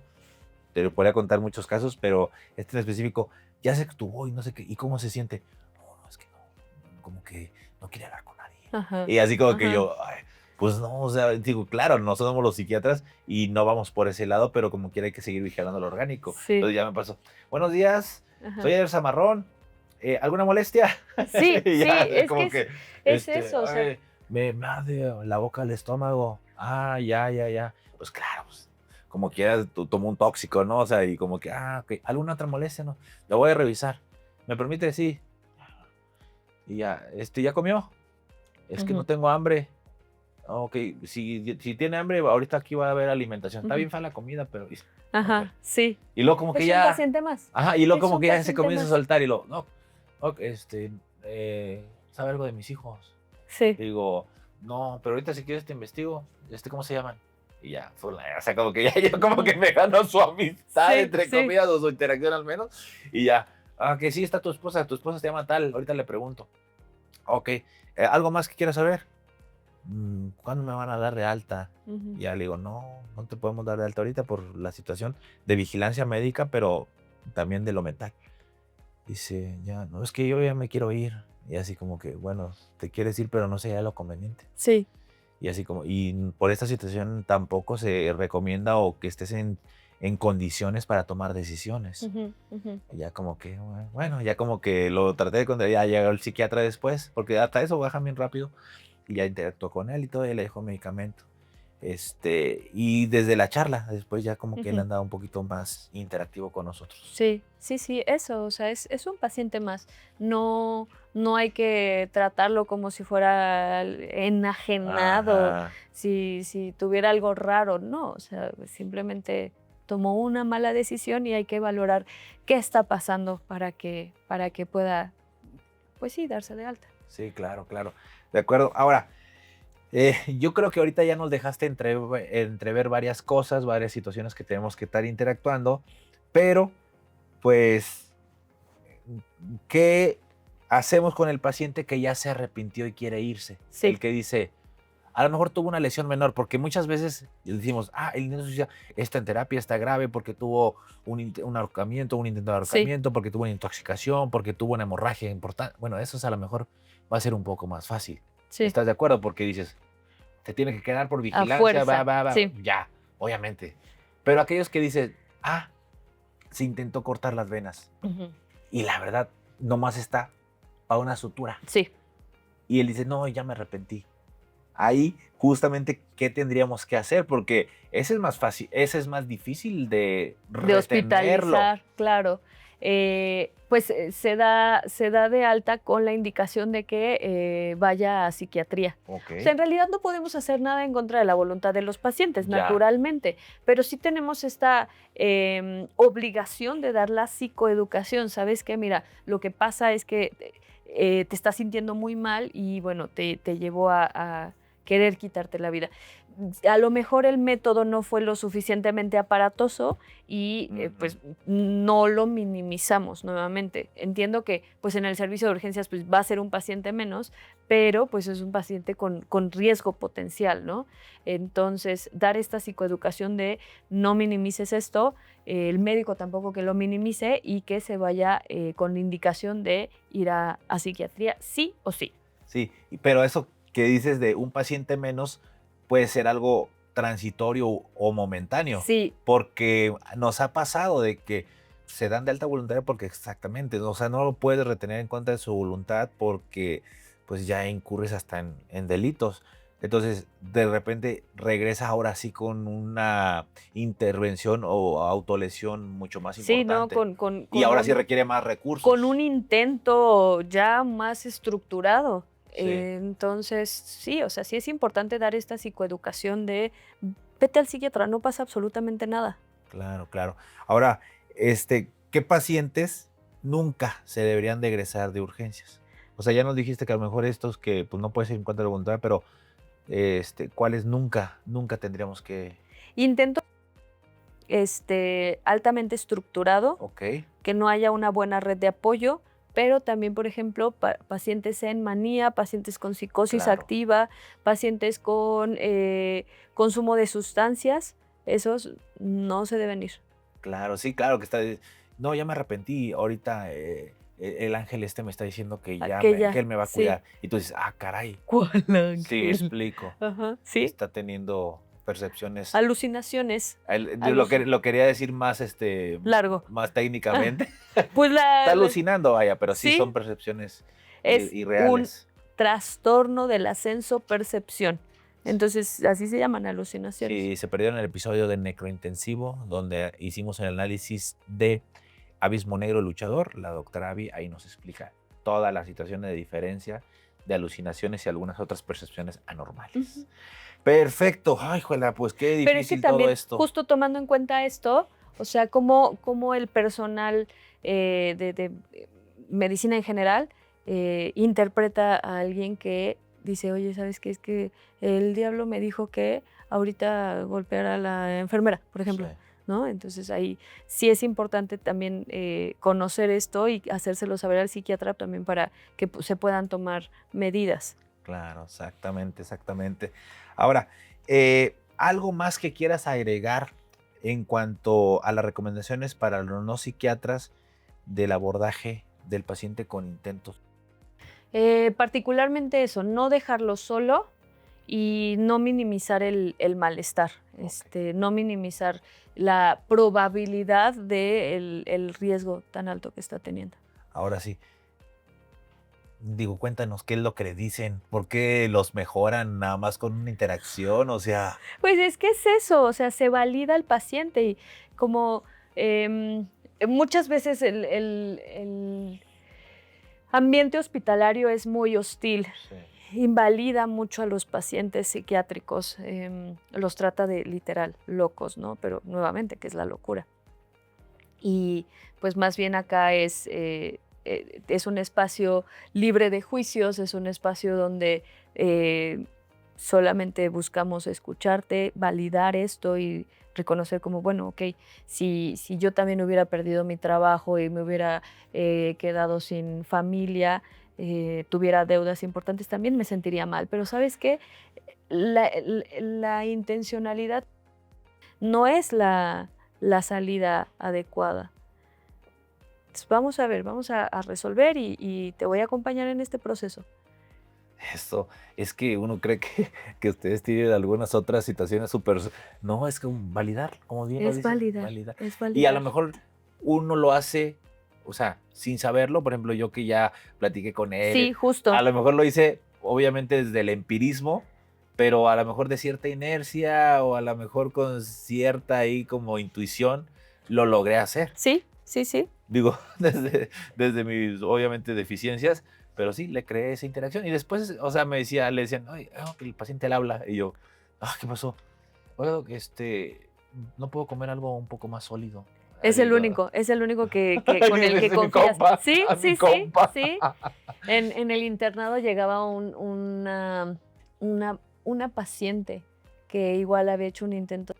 Speaker 2: Te podría contar muchos casos, pero este en específico ya se extubó y no sé qué. ¿Y cómo se siente? No, es que no, como que no quiere hablar con nadie.
Speaker 1: Ajá.
Speaker 2: Y así como que
Speaker 1: Ajá.
Speaker 2: yo, ay, pues no, o sea, digo, claro, no somos los psiquiatras y no vamos por ese lado, pero como quiera hay que seguir vigilando lo orgánico.
Speaker 1: Sí.
Speaker 2: Entonces ya me pasó, buenos días,
Speaker 1: Ajá.
Speaker 2: soy el Zamarrón, ¿alguna molestia?
Speaker 1: Sí,
Speaker 2: Y
Speaker 1: sí,
Speaker 2: ya,
Speaker 1: es
Speaker 2: como
Speaker 1: que
Speaker 2: que,
Speaker 1: es eso, o sea.
Speaker 2: "Ay, me arde la boca, el estómago, ya. Pues claro, pues, como quieras, tú tomo un tóxico, ¿no? O sea, y como que, ok, ¿alguna otra molestia, no? Lo voy a revisar. ¿Me permite? Sí. Y ya, ¿ya comió? Es que no
Speaker 1: Ujú,
Speaker 2: tengo hambre. Ok, si tiene hambre, ahorita aquí va a haber alimentación. Está
Speaker 1: ujú.
Speaker 2: bien fea la comida, pero... Ok.
Speaker 1: Ajá, sí.
Speaker 2: Y luego como que
Speaker 1: Es un
Speaker 2: ya...
Speaker 1: paciente más.
Speaker 2: Ajá, y luego
Speaker 1: Es
Speaker 2: como
Speaker 1: un
Speaker 2: que ya se
Speaker 1: paciente
Speaker 2: comienza a
Speaker 1: más.
Speaker 2: soltar y lo... No, ok, ¿sabe algo de mis hijos?
Speaker 1: Sí.
Speaker 2: Digo, no, pero ahorita si quieres te investigo. ¿Cómo se llaman? Y ya, o sea, como que ya yo como que me ganó su amistad,
Speaker 1: Sí,
Speaker 2: entre
Speaker 1: sí.
Speaker 2: comillas, o su interacción al menos. Y ya, que sí, está tu esposa se llama tal, ahorita le pregunto. Ok, ¿algo más que quieras saber? ¿Cuándo me van a dar de alta?
Speaker 1: Ujú.
Speaker 2: Y ya le digo, no te podemos dar de alta ahorita por la situación de vigilancia médica, pero también de lo mental. Dice, ya, no, es que yo ya me quiero ir. Y así como que, bueno, te quieres ir, pero no sería lo conveniente.
Speaker 1: Sí.
Speaker 2: Y así como, y por esta situación tampoco se recomienda o que estés en condiciones para tomar decisiones.
Speaker 1: Ujú, ujú.
Speaker 2: Y ya como que, bueno, ya como que lo traté de contar, ya llegó el psiquiatra después, porque hasta eso baja bien rápido. Y ya interactuó con él y todo, y le dejó medicamento. Y desde la charla, después ya como que él
Speaker 1: Ujú.
Speaker 2: andaba un poquito más interactivo con nosotros.
Speaker 1: Sí, sí, eso, o sea, es un paciente más. No hay que tratarlo como si fuera enajenado,
Speaker 2: Ajá.
Speaker 1: si tuviera algo raro, no, o sea, simplemente tomó una mala decisión y hay que valorar qué está pasando para que pueda, pues sí, darse de alta.
Speaker 2: Sí, claro. De acuerdo. Ahora, yo creo que ahorita ya nos dejaste entrever varias cosas, varias situaciones que tenemos que estar interactuando, pero pues, ¿qué hacemos con el paciente que ya se arrepintió y quiere irse?
Speaker 1: Sí,
Speaker 2: El que dice, a lo mejor tuvo una lesión menor, porque muchas veces decimos, el intento de suicidio está en terapia, está grave porque tuvo un ahorcamiento, un intento de
Speaker 1: sí,
Speaker 2: ahorcamiento, porque tuvo una intoxicación, porque tuvo una hemorragia importante. Bueno, eso a lo mejor va a ser un poco más fácil.
Speaker 1: sí,
Speaker 2: ¿Estás de acuerdo? Porque dices, te tiene que quedar por
Speaker 1: a
Speaker 2: vigilancia,
Speaker 1: fuerza, sí.
Speaker 2: ya, obviamente. Pero aquellos que dicen, se intentó cortar las venas
Speaker 1: Ujú.
Speaker 2: y la verdad, nomás está para una sutura.
Speaker 1: Sí,
Speaker 2: Y él dice, no, ya me arrepentí. ahí justamente qué tendríamos que hacer, porque ese es más fácil, ese es más difícil de
Speaker 1: De
Speaker 2: retenerlo.
Speaker 1: hospitalizar, claro. Pues se da de alta con la indicación de que vaya a psiquiatría.
Speaker 2: Ok,
Speaker 1: O sea, en realidad no podemos hacer nada en contra de la voluntad de los pacientes,
Speaker 2: ya,
Speaker 1: naturalmente, pero sí tenemos esta obligación de dar la psicoeducación. ¿Sabes qué? Mira, lo que pasa es que te estás sintiendo muy mal y bueno, te llevó a querer quitarte la vida. A lo mejor el método no fue lo suficientemente aparatoso y pues no lo minimizamos nuevamente. Entiendo que pues en el servicio de urgencias pues va a ser un paciente menos, pero pues es un paciente con riesgo potencial, ¿no? Entonces, dar esta psicoeducación de no minimices esto, el médico tampoco que lo minimice y que se vaya con la indicación de ir a psiquiatría sí o sí.
Speaker 2: sí, pero eso que dices de un paciente menos puede ser algo transitorio o momentáneo,
Speaker 1: Sí,
Speaker 2: porque nos ha pasado de que se dan de alta voluntaria porque exactamente, o sea, no lo puedes retener en contra de su voluntad porque pues ya incurres hasta en delitos. Entonces, de repente regresas ahora sí con una intervención o autolesión mucho más
Speaker 1: sí, ¿no?
Speaker 2: importante. Y ahora sí requiere más
Speaker 1: Con un
Speaker 2: recursos.
Speaker 1: intento ya más estructurado.
Speaker 2: Sí.
Speaker 1: Entonces, sí, o sea, sí es importante dar esta psicoeducación de vete al psiquiatra, no pasa absolutamente nada.
Speaker 2: Claro, claro. Ahora, ¿qué pacientes nunca se deberían de egresar de urgencias? O sea, ya nos dijiste que a lo mejor estos que pues, no puedes ir en contra de la voluntad, pero ¿cuáles nunca tendríamos que?
Speaker 1: Intento altamente estructurado,
Speaker 2: Ok,
Speaker 1: que no haya una buena red de apoyo, pero también, por ejemplo, pacientes en manía, pacientes con psicosis
Speaker 2: claro,
Speaker 1: activa, pacientes con consumo de sustancias, esos no se deben ir.
Speaker 2: claro, sí, claro que está. No, ya me arrepentí. Ahorita el ángel me está diciendo que que
Speaker 1: Aquella,
Speaker 2: él me va a
Speaker 1: sí.
Speaker 2: cuidar. Y tú dices, ah, caray.
Speaker 1: ¿Cuál
Speaker 2: Sí,
Speaker 1: ángel?
Speaker 2: explico.
Speaker 1: Ajá, sí.
Speaker 2: Está teniendo percepciones.
Speaker 1: Alucinaciones.
Speaker 2: Yo lo quería decir más,
Speaker 1: Largo.
Speaker 2: más técnicamente.
Speaker 1: Pues
Speaker 2: Está alucinando, vaya, pero sí
Speaker 1: sí,
Speaker 2: son percepciones
Speaker 1: es un
Speaker 2: irreales.
Speaker 1: trastorno del ascenso-percepción. Entonces, así se llaman alucinaciones.
Speaker 2: Sí, se perdieron el episodio de Necrointensivo, donde hicimos el análisis de Abismo Negro Luchador. La doctora Abby ahí nos explica todas las situaciones de diferencia de alucinaciones y algunas otras percepciones anormales.
Speaker 1: Ujú.
Speaker 2: Perfecto. Ay, juela, pues qué
Speaker 1: Pero es que
Speaker 2: difícil todo
Speaker 1: también,
Speaker 2: esto.
Speaker 1: justo tomando en cuenta esto, o sea, cómo el personal de medicina en general interpreta a alguien que dice, oye, ¿sabes qué? Es que el diablo me dijo que ahorita golpear a la enfermera, por
Speaker 2: Sí,
Speaker 1: ejemplo, ¿no? Entonces ahí sí es importante también conocer esto y hacérselo saber al psiquiatra también para que se puedan tomar medidas.
Speaker 2: claro, exactamente, exactamente. Ahora, ¿algo más que quieras agregar en cuanto a las recomendaciones para los no psiquiatras del abordaje del paciente con intentos?
Speaker 1: Particularmente eso, no dejarlo solo y no minimizar el malestar,
Speaker 2: Ok.
Speaker 1: no minimizar la probabilidad de el riesgo tan alto que está teniendo.
Speaker 2: Ahora sí, digo, cuéntanos qué es lo que le dicen, por qué los mejoran nada más con una interacción, o sea,
Speaker 1: Pues es que es eso, o sea, se valida al paciente y como muchas veces el ambiente hospitalario es muy hostil.
Speaker 2: sí,
Speaker 1: Invalida mucho a los pacientes psiquiátricos, los trata de literal locos, ¿no? Pero nuevamente, ¿qué es la locura? Y pues más bien acá es un espacio libre de juicios, es un espacio donde solamente buscamos escucharte, validar esto y reconocer como, bueno, ok, si yo también hubiera perdido mi trabajo y me hubiera quedado sin familia, tuviera deudas importantes, también me sentiría mal. Pero ¿sabes qué? La intencionalidad no es la salida adecuada. Entonces, vamos a ver, vamos a resolver y te voy a acompañar en este proceso.
Speaker 2: eso, es que uno cree que ustedes tienen algunas otras situaciones súper, no, es que validar, como bien lo
Speaker 1: Es
Speaker 2: dices,
Speaker 1: validar,
Speaker 2: validar.
Speaker 1: es
Speaker 2: Y a lo
Speaker 1: validar.
Speaker 2: mejor uno lo hace, o sea, sin saberlo, por ejemplo, yo que ya platiqué con él,
Speaker 1: Sí,
Speaker 2: a
Speaker 1: justo.
Speaker 2: lo mejor lo hice, obviamente, desde el empirismo, pero a lo mejor de cierta inercia o a lo mejor con cierta ahí como intuición, lo logré hacer.
Speaker 1: Sí, sí, sí.
Speaker 2: Digo, desde mis, obviamente, deficiencias, pero sí, le creé esa interacción. Y después, o sea, le decían, ay, el paciente le habla. Y yo, ¿qué pasó? Oiga, doc, no puedo comer algo un poco más sólido.
Speaker 1: Es el único con el que
Speaker 2: Es mi
Speaker 1: confías.
Speaker 2: compa,
Speaker 1: Sí,
Speaker 2: mi
Speaker 1: sí, sí,
Speaker 2: compa.
Speaker 1: sí. En el internado llegaba una paciente que igual había hecho un intento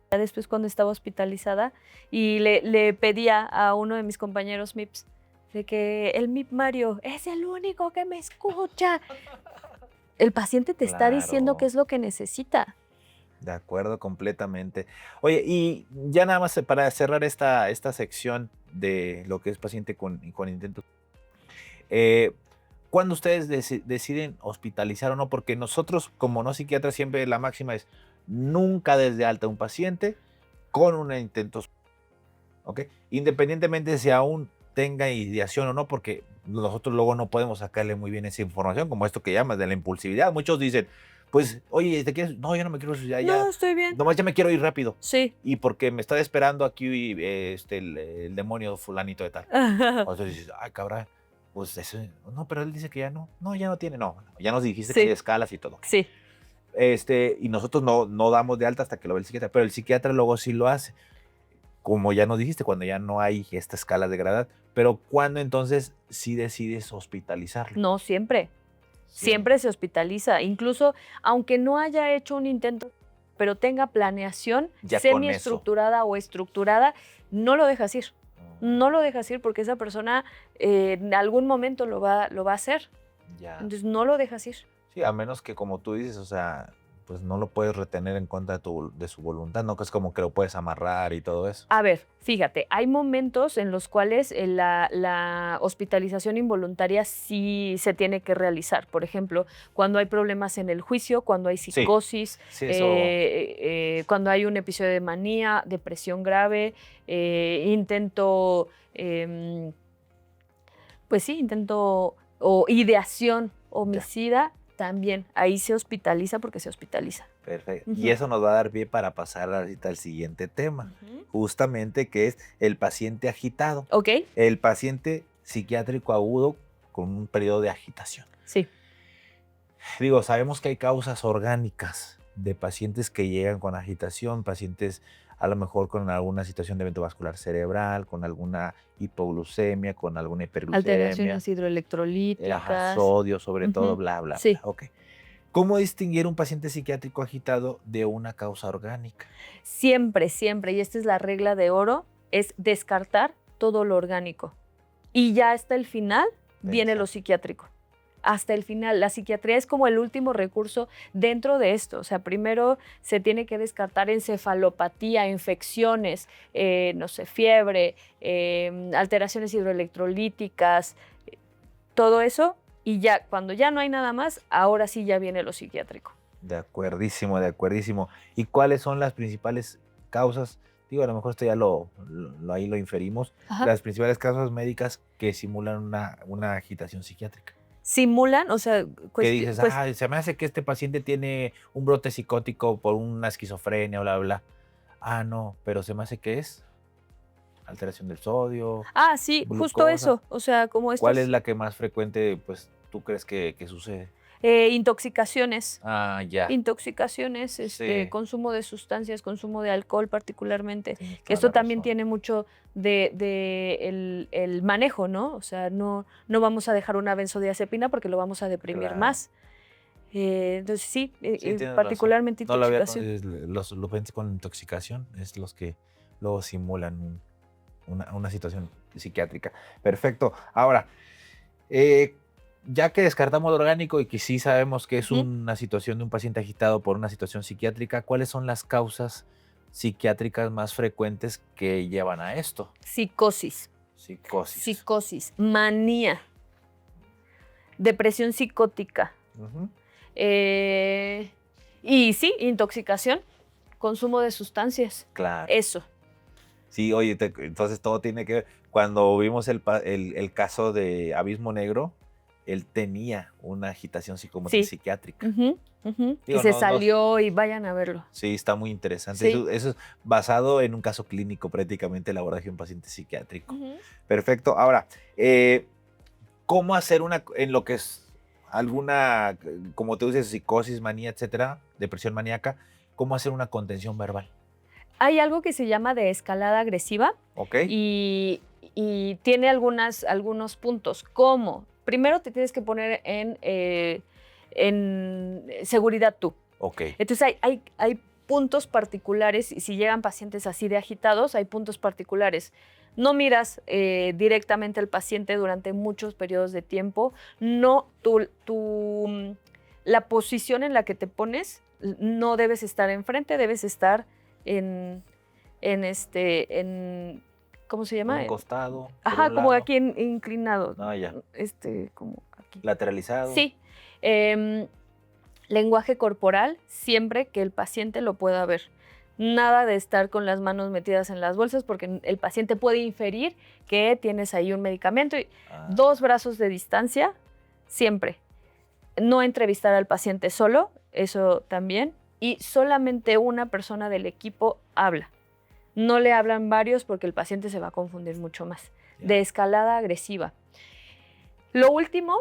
Speaker 1: ya después cuando estaba hospitalizada y le pedía a uno de mis compañeros MIPS de que el MIP Mario es el único que me escucha. El paciente te está diciendo
Speaker 2: Claro.
Speaker 1: qué es lo que necesita.
Speaker 2: De acuerdo, completamente. Oye, y ya nada más para cerrar esta sección de lo que es paciente con intentos, ¿cuándo ustedes deciden hospitalizar o no? Porque nosotros, como no psiquiatras, siempre la máxima es nunca des de alta a un paciente con un intento, ¿ok? Independientemente si aún tenga ideación o no, porque nosotros luego no podemos sacarle muy bien esa información, como esto que llamas de la impulsividad. Muchos dicen, pues, oye, ¿te quieres? No, yo no me quiero suicidar, ya,
Speaker 1: No, estoy bien.
Speaker 2: nomás ya me quiero ir rápido.
Speaker 1: Sí.
Speaker 2: Y porque me está esperando aquí el demonio fulanito de tal. Entonces dices, ay, cabrón, pues eso, no, pero él dice que ya no, ya no tiene, no, ya nos dijiste que hay escalas y todo.
Speaker 1: Sí.
Speaker 2: Y nosotros no damos de alta hasta que lo ve el psiquiatra, pero el psiquiatra luego sí lo hace, como ya nos dijiste, cuando ya no hay esta escala de gravedad. Pero ¿cuándo entonces sí decides hospitalizarlo?
Speaker 1: No, siempre. Siempre se hospitaliza. Incluso aunque no haya hecho un intento, pero tenga planeación
Speaker 2: Ya
Speaker 1: semiestructurada o estructurada, no lo dejas ir. No lo dejas ir porque esa persona en algún momento lo va a hacer.
Speaker 2: Ya.
Speaker 1: Entonces no lo dejas ir.
Speaker 2: Sí, a menos que, como tú dices, o sea, pues no lo puedes retener en contra de su voluntad, ¿no? Que es como que lo puedes amarrar y todo eso.
Speaker 1: A ver, fíjate, hay momentos en los cuales la hospitalización involuntaria sí se tiene que realizar. Por ejemplo, cuando hay problemas en el juicio, cuando hay psicosis,
Speaker 2: Sí, eso.
Speaker 1: cuando hay un episodio de manía, depresión grave, intento o ideación homicida, también ahí se hospitaliza porque se hospitaliza.
Speaker 2: Perfecto. Y eso nos va a dar pie para pasar ahorita al siguiente tema, justamente, que es el paciente agitado.
Speaker 1: Ok.
Speaker 2: El paciente psiquiátrico agudo con un periodo de agitación.
Speaker 1: Sí.
Speaker 2: Digo, sabemos que hay causas orgánicas de pacientes que llegan con agitación, pacientes a lo mejor con alguna situación de evento vascular cerebral, con alguna hipoglucemia, con alguna hiperglucemia.
Speaker 1: Alteraciones hidroelectrolíticas.
Speaker 2: Sodio, sobre todo, bla, bla,
Speaker 1: sí.
Speaker 2: bla. Ok. ¿Cómo distinguir un paciente psiquiátrico agitado de una causa orgánica?
Speaker 1: Siempre, siempre, y esta es la regla de oro, es descartar todo lo orgánico. Y ya hasta el final viene lo psiquiátrico. Hasta el final. La psiquiatría es como el último recurso dentro de esto. O sea, primero se tiene que descartar encefalopatía, infecciones, no sé, fiebre, alteraciones hidroelectrolíticas, todo eso. Y ya, cuando ya no hay nada más, ahora sí ya viene lo psiquiátrico.
Speaker 2: De acuerdísimo, de acuerdísimo. ¿Y cuáles son las principales causas? Digo, a lo mejor esto ya ahí lo inferimos.
Speaker 1: Ajá.
Speaker 2: Las principales causas médicas que simulan una agitación psiquiátrica.
Speaker 1: Simulan, o sea...
Speaker 2: ¿Qué dices? Se me hace que este paciente tiene un brote psicótico por una esquizofrenia, bla, bla. No, pero se me hace que es alteración del sodio.
Speaker 1: Sí,
Speaker 2: glucosa.
Speaker 1: Justo eso. O sea, como estos...
Speaker 2: ¿Cuál es la que más frecuente, pues, tú crees que sucede?
Speaker 1: Intoxicaciones.
Speaker 2: Ya.
Speaker 1: Intoxicaciones, consumo de sustancias, consumo de alcohol particularmente. Que esto también tiene mucho de el manejo, ¿no? O sea, no vamos a dejar una benzodiazepina porque lo vamos a deprimir más. Entonces sí, particularmente
Speaker 2: razón.
Speaker 1: intoxicación.
Speaker 2: Los pacientes con intoxicación es los que luego simulan una situación psiquiátrica. Perfecto. Ahora, ya que descartamos lo orgánico y que sí sabemos que es una situación de un paciente agitado por una situación psiquiátrica, ¿cuáles son las causas psiquiátricas más frecuentes que llevan a esto?
Speaker 1: Psicosis, manía, depresión psicótica. Y sí, intoxicación, consumo de sustancias.
Speaker 2: Claro.
Speaker 1: Eso.
Speaker 2: Sí, oye, entonces todo tiene que ver. Cuando vimos el caso de Abismo Negro, él tenía una agitación psicomotriz
Speaker 1: Sí.
Speaker 2: psiquiátrica.
Speaker 1: Y
Speaker 2: Digo,
Speaker 1: se
Speaker 2: no,
Speaker 1: salió y vayan a verlo.
Speaker 2: sí, está muy interesante.
Speaker 1: Sí.
Speaker 2: Eso es basado en un caso clínico, prácticamente el abordaje de un paciente psiquiátrico.
Speaker 1: Ujú.
Speaker 2: Perfecto. Ahora, ¿cómo hacer en lo que es alguna, como tú dices, psicosis, manía, etcétera, depresión maníaca, cómo hacer una contención verbal?
Speaker 1: Hay algo que se llama de escalada agresiva
Speaker 2: ¿Ok?
Speaker 1: y tiene algunos puntos, como primero te tienes que poner en seguridad tú.
Speaker 2: Ok.
Speaker 1: Entonces hay puntos particulares, y si llegan pacientes así de agitados, hay puntos particulares. No miras directamente al paciente durante muchos periodos de tiempo. No, la posición en la que te pones no debes estar enfrente, debes estar en ¿cómo se llama?
Speaker 2: Un costado, por
Speaker 1: Ajá,
Speaker 2: un
Speaker 1: como
Speaker 2: lado.
Speaker 1: aquí inclinado.
Speaker 2: Ah, ya.
Speaker 1: Como aquí.
Speaker 2: Lateralizado.
Speaker 1: Sí. Lenguaje corporal, siempre que el paciente lo pueda ver. Nada de estar con las manos metidas en las bolsas porque el paciente puede inferir que tienes ahí un medicamento. 2 brazos de distancia, siempre. No entrevistar al paciente solo, eso también. Y solamente una persona del equipo habla. No le hablan varios porque el paciente se va a confundir mucho más.
Speaker 2: Ya.
Speaker 1: De escalada agresiva. Lo último,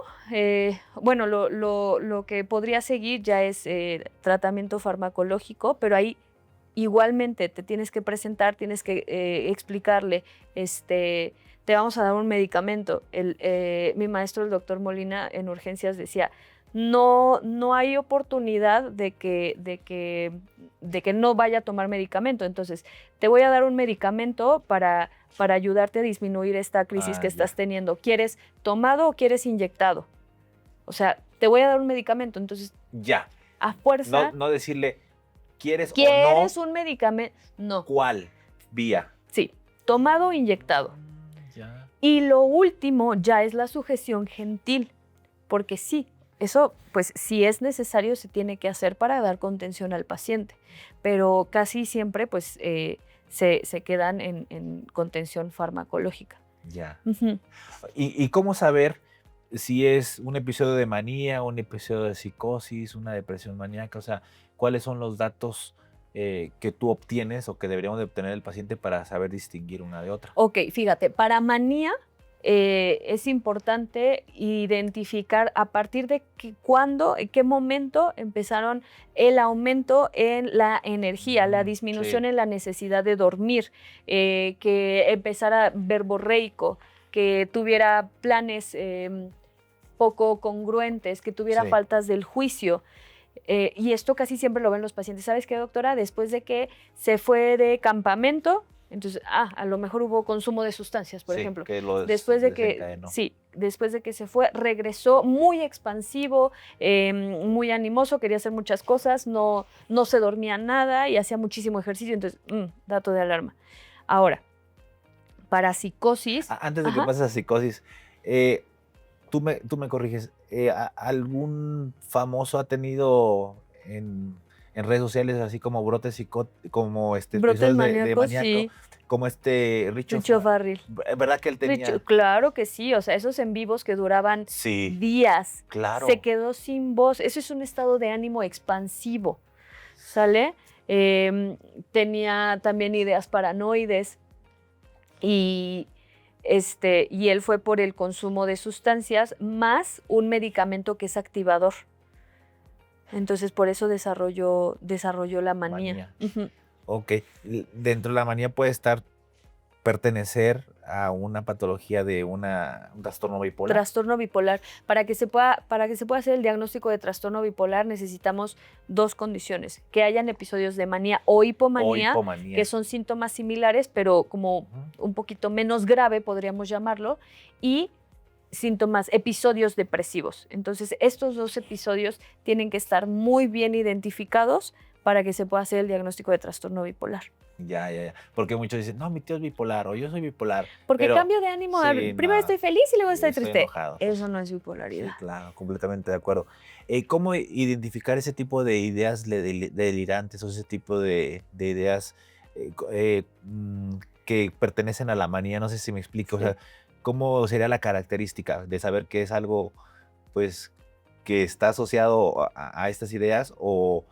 Speaker 1: bueno, lo que podría seguir ya es tratamiento farmacológico, pero ahí igualmente te tienes que presentar, tienes que explicarle, te vamos a dar un medicamento. Mi maestro, el doctor Molina, en urgencias decía, no hay oportunidad de que no vaya a tomar medicamento. Entonces, te voy a dar un medicamento para ayudarte a disminuir esta crisis que estás teniendo. ¿Quieres tomado o quieres inyectado? O sea, te voy a dar un medicamento. Entonces,
Speaker 2: ya.
Speaker 1: A fuerza.
Speaker 2: No decirle, ¿quieres o no?
Speaker 1: ¿Quieres un medicamento? No.
Speaker 2: ¿Cuál vía?
Speaker 1: Sí, tomado o inyectado.
Speaker 2: Ya.
Speaker 1: Y lo último ya es la sujeción gentil, porque sí, eso, pues si es necesario, se tiene que hacer para dar contención al paciente, pero casi siempre, pues, se quedan en contención farmacológica.
Speaker 2: Ya.
Speaker 1: Ujú.
Speaker 2: ¿Y cómo saber si es un episodio de manía, un episodio de psicosis, una depresión maníaca? O sea, ¿cuáles son los datos que tú obtienes o que deberíamos de obtener el paciente para saber distinguir una de otra?
Speaker 1: Ok, fíjate, para manía es importante identificar a partir de cuándo, en qué momento empezaron el aumento en la energía, la disminución
Speaker 2: Sí.
Speaker 1: en la necesidad de dormir, que empezara verborreico, que tuviera planes poco congruentes, que tuviera
Speaker 2: Sí.
Speaker 1: faltas del juicio. Y esto casi siempre lo ven los pacientes. ¿Sabes qué, doctora? Después de que se fue de campamento, entonces, a lo mejor hubo consumo de sustancias, por
Speaker 2: Sí,
Speaker 1: ejemplo.
Speaker 2: que lo
Speaker 1: Después de que,
Speaker 2: desencadenó.
Speaker 1: sí, después de que se fue, regresó muy expansivo, muy animoso, quería hacer muchas cosas, no se dormía nada y hacía muchísimo ejercicio, entonces, dato de alarma. Ahora, para psicosis.
Speaker 2: Antes de que pases a psicosis, tú me corriges, ¿algún famoso ha tenido en redes sociales así como brotes como
Speaker 1: Brotes
Speaker 2: episodios de
Speaker 1: maníacos,
Speaker 2: maníaco,
Speaker 1: sí.
Speaker 2: como Richo
Speaker 1: Farrell.
Speaker 2: ¿Verdad que él tenía?
Speaker 1: Claro que sí, o sea, esos en vivos que duraban
Speaker 2: Sí,
Speaker 1: días,
Speaker 2: claro.
Speaker 1: se quedó sin voz, eso es un estado de ánimo expansivo, ¿sale? Tenía también ideas paranoides y él fue por el consumo de sustancias más un medicamento que es activador. Entonces, por eso desarrolló la manía. Ujú.
Speaker 2: Ok, dentro de la manía puede pertenecer a una patología de un trastorno bipolar.
Speaker 1: Trastorno bipolar. Para que se pueda hacer el diagnóstico de trastorno bipolar necesitamos 2 condiciones: que hayan episodios de manía o hipomanía, que son síntomas similares, pero como un poquito menos grave, podríamos llamarlo, y episodios depresivos. Entonces, estos 2 episodios tienen que estar muy bien identificados para que se pueda hacer el diagnóstico de trastorno bipolar.
Speaker 2: Ya. Porque muchos dicen, no, mi tío es bipolar o yo soy bipolar.
Speaker 1: Porque cambio de ánimo,
Speaker 2: sí,
Speaker 1: primero estoy feliz y luego estoy triste.
Speaker 2: Enojado.
Speaker 1: Eso no es bipolaridad.
Speaker 2: Sí, claro, completamente de acuerdo. ¿Cómo identificar ese tipo de ideas delirantes o ese tipo de ideas que pertenecen a la manía? No sé si me explico.
Speaker 1: Sí.
Speaker 2: O sea, ¿cómo sería la característica de saber que es algo pues, que está asociado a estas ideas o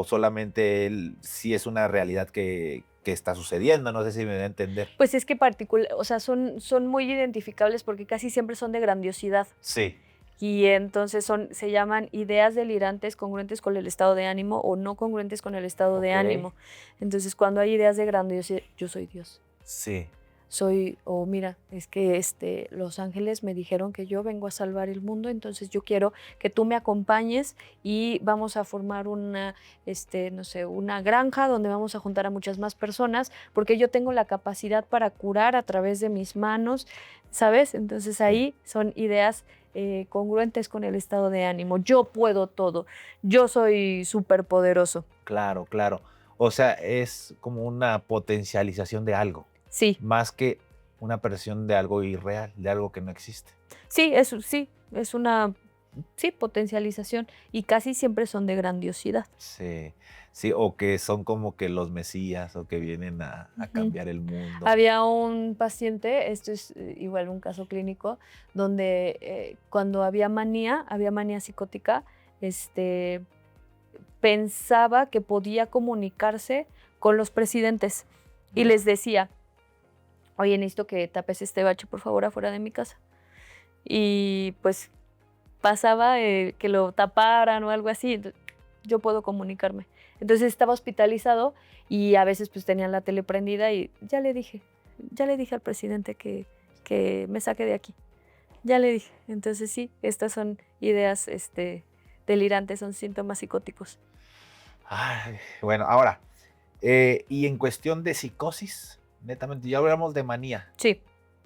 Speaker 2: solamente él sí es una realidad que está sucediendo, no sé si me da a entender.
Speaker 1: Pues es que o sea, son muy identificables porque casi siempre son de grandiosidad.
Speaker 2: Sí.
Speaker 1: Y entonces se llaman ideas delirantes congruentes con el estado de ánimo o no congruentes con el estado de ánimo. Entonces, cuando hay ideas de grandiosidad, yo soy Dios.
Speaker 2: Sí.
Speaker 1: Mira, es que los ángeles me dijeron que yo vengo a salvar el mundo, entonces yo quiero que tú me acompañes y vamos a formar una granja donde vamos a juntar a muchas más personas, porque yo tengo la capacidad para curar a través de mis manos, ¿sabes? Entonces ahí son ideas congruentes con el estado de ánimo. Yo puedo todo, yo soy súper poderoso.
Speaker 2: Claro, claro. O sea, es como una potencialización de algo.
Speaker 1: Sí.
Speaker 2: Más que una versión de algo irreal, de algo que no existe.
Speaker 1: Sí, es una potencialización y casi siempre son de grandiosidad.
Speaker 2: Sí, sí, o que son como que los mesías o que vienen a cambiar el mundo.
Speaker 1: Había un paciente, esto es igual un caso clínico, donde cuando había manía psicótica, pensaba que podía comunicarse con los presidentes y les decía, oye, necesito que tapes este bache, por favor, afuera de mi casa. Y pues pasaba que lo taparan o algo así, entonces, yo puedo comunicarme. Entonces estaba hospitalizado y a veces pues tenían la tele prendida y ya le dije al presidente que me saque de aquí. Ya le dije. Entonces sí, estas son ideas delirantes, son síntomas psicóticos.
Speaker 2: Ay, bueno, ahora, y en cuestión de psicosis, netamente, ya hablamos de manía.
Speaker 1: Sí.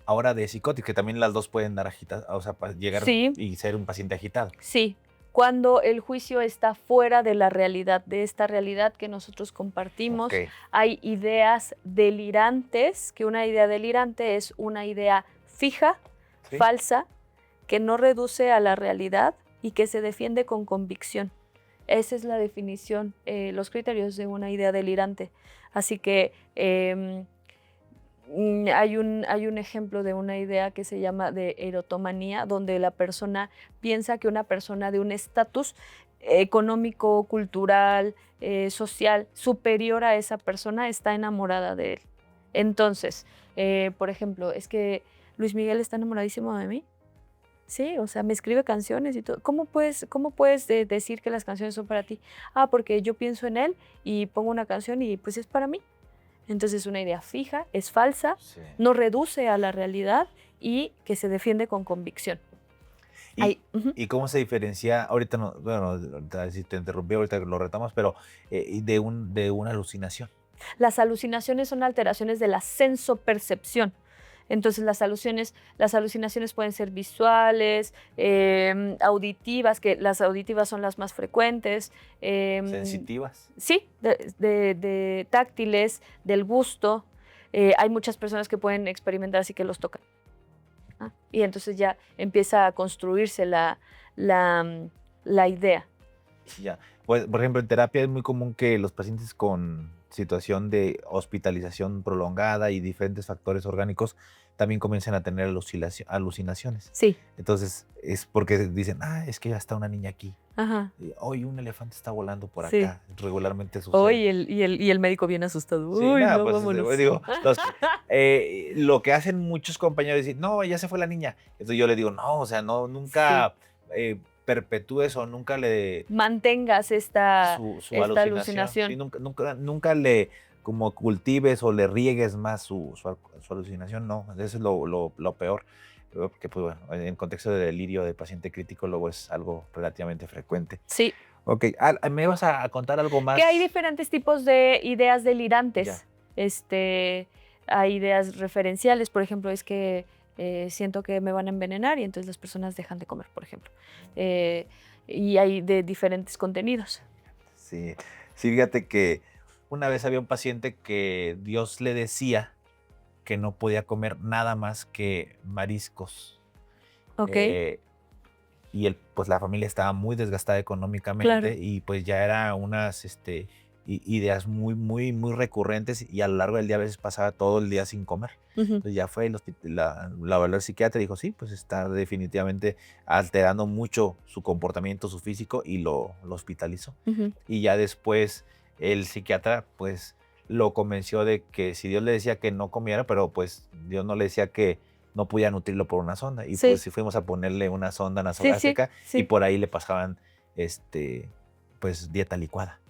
Speaker 2: Ahora de psicosis, que también las dos pueden dar agitadas, o sea, para llegar y ser un paciente agitado.
Speaker 1: Sí, cuando el juicio está fuera de la realidad, de esta realidad que nosotros compartimos, hay ideas delirantes, que una idea delirante es una idea fija, falsa, que no reduce a la realidad y que se defiende con convicción. Esa es la definición, los criterios de una idea delirante. Así que hay un ejemplo de una idea que se llama de erotomanía, donde la persona piensa que una persona de un estatus económico, cultural, social superior a esa persona está enamorada de él. Entonces, por ejemplo, es que Luis Miguel está enamoradísimo de mí. Sí, o sea, me escribe canciones y todo. ¿Cómo puedes decir que las canciones son para ti? Ah, porque yo pienso en él y pongo una canción y pues es para mí. Entonces es una idea fija, es falsa, no reduce a la realidad y que se defiende con convicción.
Speaker 2: ¿Y cómo se diferencia? Ahorita, no, bueno, si te interrumpí, ahorita lo retamos, pero de una alucinación.
Speaker 1: Las alucinaciones son alteraciones de la sensopercepción. Entonces las alucinaciones pueden ser visuales, auditivas, que las auditivas son las más frecuentes.
Speaker 2: ¿Sensitivas?
Speaker 1: Sí, de táctiles, del gusto. Hay muchas personas que pueden experimentar así que los tocan. Y entonces ya empieza a construirse la idea.
Speaker 2: Ya. Pues, por ejemplo, en terapia es muy común que los pacientes con situación de hospitalización prolongada y diferentes factores orgánicos también comiencen a tener alucinaciones.
Speaker 1: Sí.
Speaker 2: Entonces es porque dicen, es que ya está una niña aquí.
Speaker 1: Ajá.
Speaker 2: Hoy un elefante está volando por
Speaker 1: sí.
Speaker 2: acá. Regularmente sucede.
Speaker 1: Hoy y el médico bien asustado.
Speaker 2: Sí,
Speaker 1: Uy,
Speaker 2: nada,
Speaker 1: no,
Speaker 2: pues,
Speaker 1: vámonos.
Speaker 2: digo, lo que hacen muchos compañeros es decir, no, ya se fue la niña. Entonces yo le digo, no, o sea, no, nunca perpetúes o nunca le
Speaker 1: mantengas esta alucinación.
Speaker 2: Sí, nunca le como cultives o le riegues más su alucinación, no, eso es lo peor. Que pues bueno, en contexto de delirio de paciente crítico luego es algo relativamente frecuente.
Speaker 1: Sí.
Speaker 2: Ok, ¿me vas a contar algo más?
Speaker 1: Que hay diferentes tipos de ideas delirantes. Hay ideas referenciales, por ejemplo, es que siento que me van a envenenar y entonces las personas dejan de comer, por ejemplo. Y hay de diferentes contenidos.
Speaker 2: Sí, fíjate que una vez había un paciente que Dios le decía que no podía comer nada más que mariscos.
Speaker 1: Ok.
Speaker 2: Y pues la familia estaba muy desgastada económicamente, claro. Y pues ya era unas ideas muy recurrentes y a lo largo del día a veces pasaba todo el día sin comer.
Speaker 1: Ujú,
Speaker 2: Entonces ya fue, la evaluó el psiquiatra y dijo, sí, pues está definitivamente alterando mucho su comportamiento, su físico y lo hospitalizó.
Speaker 1: ujú.
Speaker 2: Y ya después el psiquiatra pues lo convenció de que si Dios le decía que no comiera, pero pues Dios no le decía que no podía nutrirlo por una sonda. Y pues
Speaker 1: Sí,
Speaker 2: sí fuimos a ponerle una sonda
Speaker 1: sí, sí,
Speaker 2: nasogástrica y
Speaker 1: sí.
Speaker 2: por ahí le pasaban pues dieta licuada.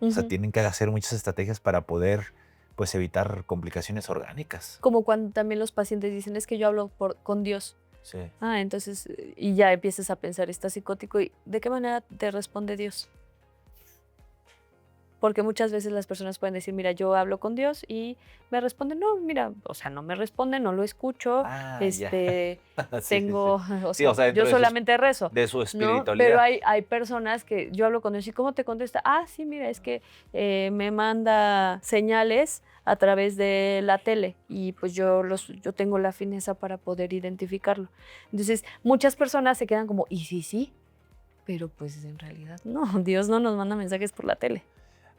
Speaker 2: O sea,
Speaker 1: Ujú.
Speaker 2: tienen que hacer muchas estrategias para poder pues evitar complicaciones orgánicas.
Speaker 1: Como cuando también los pacientes dicen, es que yo hablo con Dios.
Speaker 2: Sí.
Speaker 1: Ah, entonces, y ya empiezas a pensar, está psicótico, ¿y de qué manera te responde Dios? Porque muchas veces las personas pueden decir, mira, yo hablo con Dios y me responde, no, mira, o sea, no me responde, no lo escucho,
Speaker 2: Ah, ya.
Speaker 1: este,
Speaker 2: Sí, sí, sí.
Speaker 1: tengo, o
Speaker 2: Sí, o
Speaker 1: sea,
Speaker 2: sea,
Speaker 1: yo
Speaker 2: dentro
Speaker 1: solamente rezo,
Speaker 2: de su
Speaker 1: ¿no? Pero
Speaker 2: espiritualidad.
Speaker 1: hay personas que yo hablo con Dios y ¿cómo te contesta? Ah, sí, mira, es que me manda señales a través de la tele y pues yo tengo la fineza para poder identificarlo. Entonces, muchas personas se quedan como, ¿y sí, sí? Pero pues en realidad no, Dios no nos manda mensajes por la tele.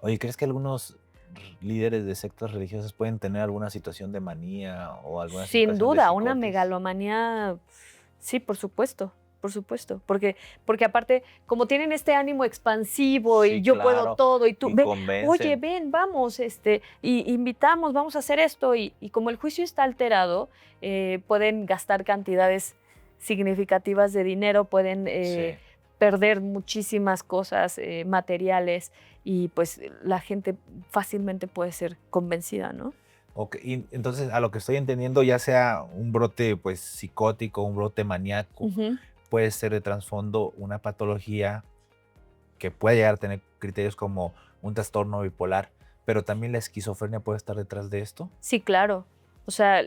Speaker 2: Oye, ¿crees que algunos líderes de sectas religiosas pueden tener alguna situación de manía o alguna
Speaker 1: Sin
Speaker 2: situación de
Speaker 1: duda, una
Speaker 2: psicosis?
Speaker 1: megalomanía, sí, por supuesto, porque aparte, como tienen este ánimo expansivo y
Speaker 2: Sí,
Speaker 1: yo puedo
Speaker 2: claro.
Speaker 1: todo y tú,
Speaker 2: Y
Speaker 1: ve, oye,
Speaker 2: convencen.
Speaker 1: ven, vamos, y invitamos, vamos a hacer esto, y como el juicio está alterado, pueden gastar cantidades significativas de dinero, pueden
Speaker 2: Sí.
Speaker 1: perder muchísimas cosas materiales y pues la gente fácilmente puede ser convencida, ¿no?
Speaker 2: Ok, y entonces a lo que estoy entendiendo, ya sea un brote pues psicótico, un brote maníaco,
Speaker 1: Ujú.
Speaker 2: puede ser de trasfondo una patología que puede llegar a tener criterios como un trastorno bipolar, pero también la esquizofrenia puede estar detrás de esto.
Speaker 1: Sí, claro. O sea,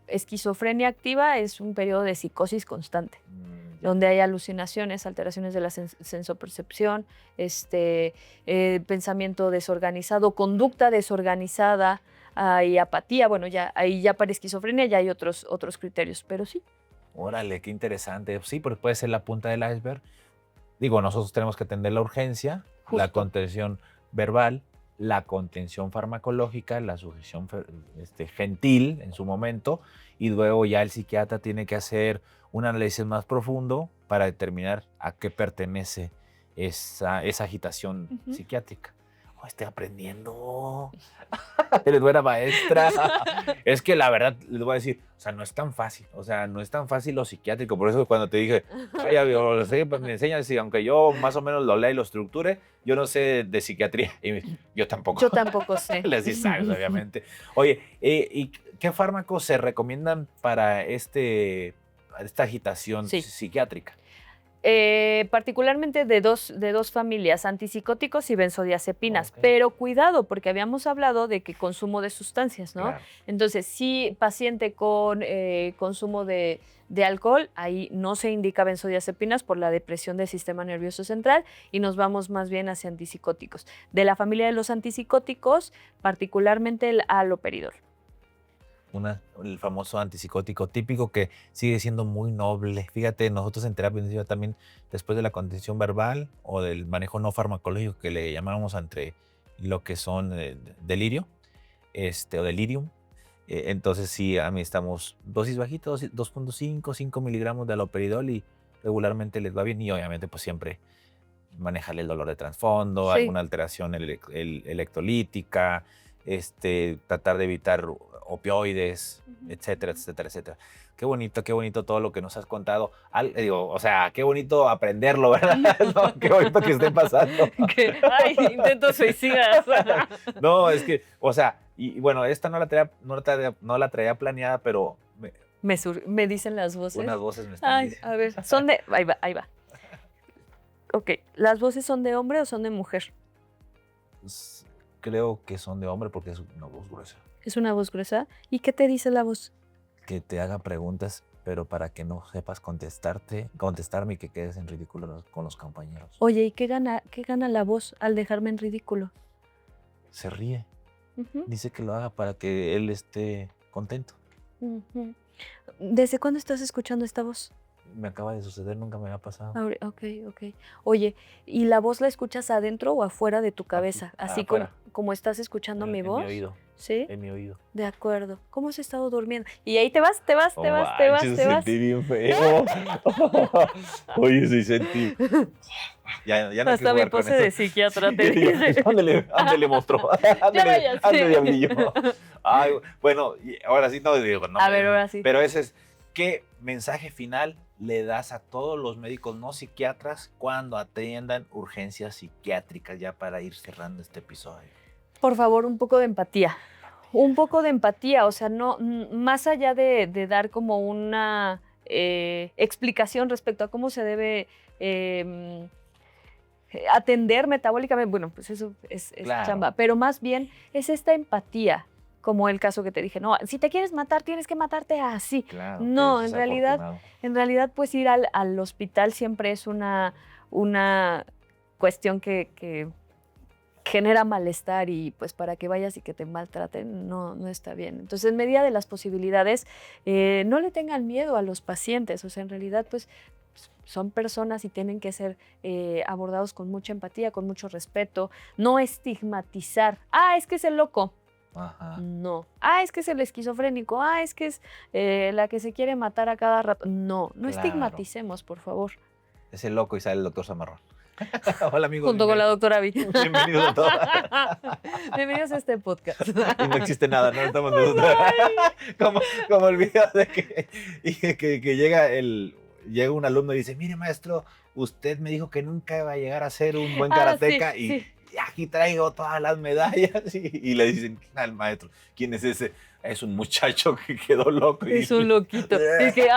Speaker 1: esquizofrenia activa es un periodo de psicosis constante,
Speaker 2: Ya.
Speaker 1: donde hay alucinaciones, alteraciones de la sensopercepción, pensamiento desorganizado, conducta desorganizada, hay apatía. Bueno, ya ahí ya para esquizofrenia ya hay otros criterios, pero sí,
Speaker 2: Órale, qué interesante. Sí, porque puede ser la punta del iceberg. Digo, nosotros tenemos que atender la urgencia, la
Speaker 1: justo.
Speaker 2: contención verbal, la contención farmacológica, la sujeción gentil en su momento, y luego ya el psiquiatra tiene que hacer un análisis más profundo para determinar a qué pertenece esa agitación
Speaker 1: Ujú.
Speaker 2: psiquiátrica. Oh, estoy aprendiendo. Eres buena maestra. Es que la verdad, les voy a decir, o sea, no es tan fácil. O sea, no es tan fácil lo psiquiátrico. Por eso cuando te dije, ay, pues, me enseñas, y aunque yo más o menos lo lea y lo estructure, yo no sé de psiquiatría. Yo tampoco.
Speaker 1: Yo tampoco sé.
Speaker 2: Les sí sabes, obviamente. Oye, ¿y qué fármacos se recomiendan para esta agitación
Speaker 1: Sí.
Speaker 2: psiquiátrica?
Speaker 1: Particularmente de dos familias, antipsicóticos y benzodiazepinas.
Speaker 2: Ok.
Speaker 1: Pero cuidado, porque habíamos hablado de que consumo de sustancias, ¿no?
Speaker 2: Claro.
Speaker 1: Entonces, si paciente con consumo de alcohol, ahí no se indica benzodiazepinas por la depresión del sistema nervioso central y nos vamos más bien hacia antipsicóticos. De la familia de los antipsicóticos, particularmente el haloperidol.
Speaker 2: El famoso antipsicótico típico que sigue siendo muy noble. Fíjate, nosotros en terapia intensiva también, después de la contención verbal o del manejo no farmacológico que le llamamos entre lo que son delirio o delirium, entonces sí administramos dosis bajitas, 2.5, 5 miligramos de aloperidol y regularmente les va bien y obviamente pues siempre manejar el dolor de trasfondo,
Speaker 1: Sí.
Speaker 2: alguna alteración electrolítica, tratar de evitar opioides,
Speaker 1: Ujú,
Speaker 2: etcétera,
Speaker 1: ujú.
Speaker 2: etcétera, etcétera. Qué bonito todo lo que nos has contado. Digo, o sea, qué bonito aprenderlo, ¿verdad? No, qué bonito que esté pasando.
Speaker 1: Ay, intentos suicidas.
Speaker 2: No, es que, o sea, y bueno, esta no la traía planeada, pero
Speaker 1: Me dicen las
Speaker 2: unas
Speaker 1: voces.
Speaker 2: voces me están
Speaker 1: Ay,
Speaker 2: diciendo.
Speaker 1: a ver, son de. Ahí va, ahí va. Ok, ¿las voces son de hombre o son de mujer?
Speaker 2: Pues, creo que son de hombre porque es una voz gruesa.
Speaker 1: Es una voz gruesa. ¿Y qué te dice la voz?
Speaker 2: Que te haga preguntas, pero para que no sepas contestarme y que quedes en ridículo con los compañeros.
Speaker 1: Oye, ¿y qué gana la voz al dejarme en ridículo?
Speaker 2: Se ríe,
Speaker 1: Ujú,
Speaker 2: dice que lo haga para que él esté contento.
Speaker 1: ujú. ¿Desde cuándo estás escuchando esta voz?
Speaker 2: Me acaba de suceder, nunca me había pasado.
Speaker 1: Ok. Oye, ¿y la voz la escuchas adentro o afuera de tu cabeza? Así como,
Speaker 2: afuera.
Speaker 1: como estás escuchando mi
Speaker 2: En
Speaker 1: voz.
Speaker 2: mi oído.
Speaker 1: ¿Sí?
Speaker 2: En mi oído.
Speaker 1: De acuerdo. ¿Cómo has estado durmiendo? Y ahí te vas.
Speaker 2: Sentí bien feo. Oye, sí sentí. Ya no hay que
Speaker 1: Hasta mi
Speaker 2: jugar con
Speaker 1: pose
Speaker 2: eso.
Speaker 1: de psiquiatra te
Speaker 2: Sí,
Speaker 1: dice.
Speaker 2: ándale, monstruo.
Speaker 1: Ya váyase.
Speaker 2: Ándale, diablillo. Ay, bueno, ahora sí no digo, no.
Speaker 1: A ver, ahora sí.
Speaker 2: Pero ese es, ¿qué mensaje final le das a todos los médicos no psiquiatras cuando atiendan urgencias psiquiátricas, ya para ir cerrando este episodio?
Speaker 1: Por favor, un poco de empatía. Un poco de empatía, o sea, no, más allá de dar como una explicación respecto a cómo se debe atender metabólicamente, bueno, pues eso es
Speaker 2: Claro.
Speaker 1: chamba, pero más bien es esta empatía, como el caso que te dije, no, si te quieres matar, tienes que matarte así.
Speaker 2: Claro.
Speaker 1: No,
Speaker 2: que es
Speaker 1: en realidad, pues ir al hospital siempre es una cuestión que genera malestar, y pues para que vayas y que te maltraten no está bien. Entonces, en medida de las posibilidades, no le tengan miedo a los pacientes. O sea, en realidad, pues son personas y tienen que ser abordados con mucha empatía, con mucho respeto. No estigmatizar. Es que es el loco.
Speaker 2: Ajá.
Speaker 1: No. Es que es el esquizofrénico. Es que es la que se quiere matar a cada rato. No
Speaker 2: Claro.
Speaker 1: estigmaticemos, por favor.
Speaker 2: Es el loco y sale el doctor Zamarrón. Hola, amigos.
Speaker 1: Junto con la doctora Vi.
Speaker 2: Bienvenidos a todos.
Speaker 1: Bienvenidos a este podcast.
Speaker 2: Y no existe nada, no estamos nosotros. como el video de que llega un alumno y dice, mire, maestro, usted me dijo que nunca iba a llegar a ser un buen karateca,
Speaker 1: sí.
Speaker 2: y aquí traigo todas las medallas. Y le dicen al maestro, ¿quién es ese? Es un muchacho que quedó loco.
Speaker 1: Es un loquito. Y que,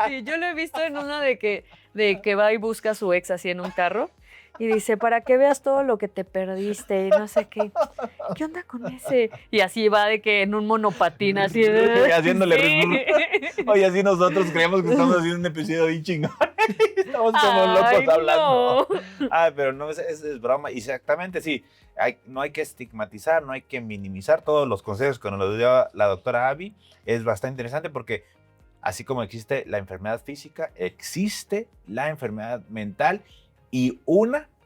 Speaker 1: sí, yo lo he visto en una de que va y busca a su ex así en un carro. Y dice, para que veas todo lo que te perdiste y no sé qué. ¿Qué onda con ese? Y así va de que en un monopatín, así.
Speaker 2: Haciéndole
Speaker 1: Sí.
Speaker 2: Oye, así nosotros creemos que estamos haciendo un episodio bien chingón. Estamos como locos hablando.
Speaker 1: No.
Speaker 2: Pero no, es broma. Exactamente, sí. No hay que estigmatizar, no hay que minimizar todos los consejos que nos dio la doctora Abby. Es bastante interesante porque así como existe la enfermedad física, existe la enfermedad mental. Y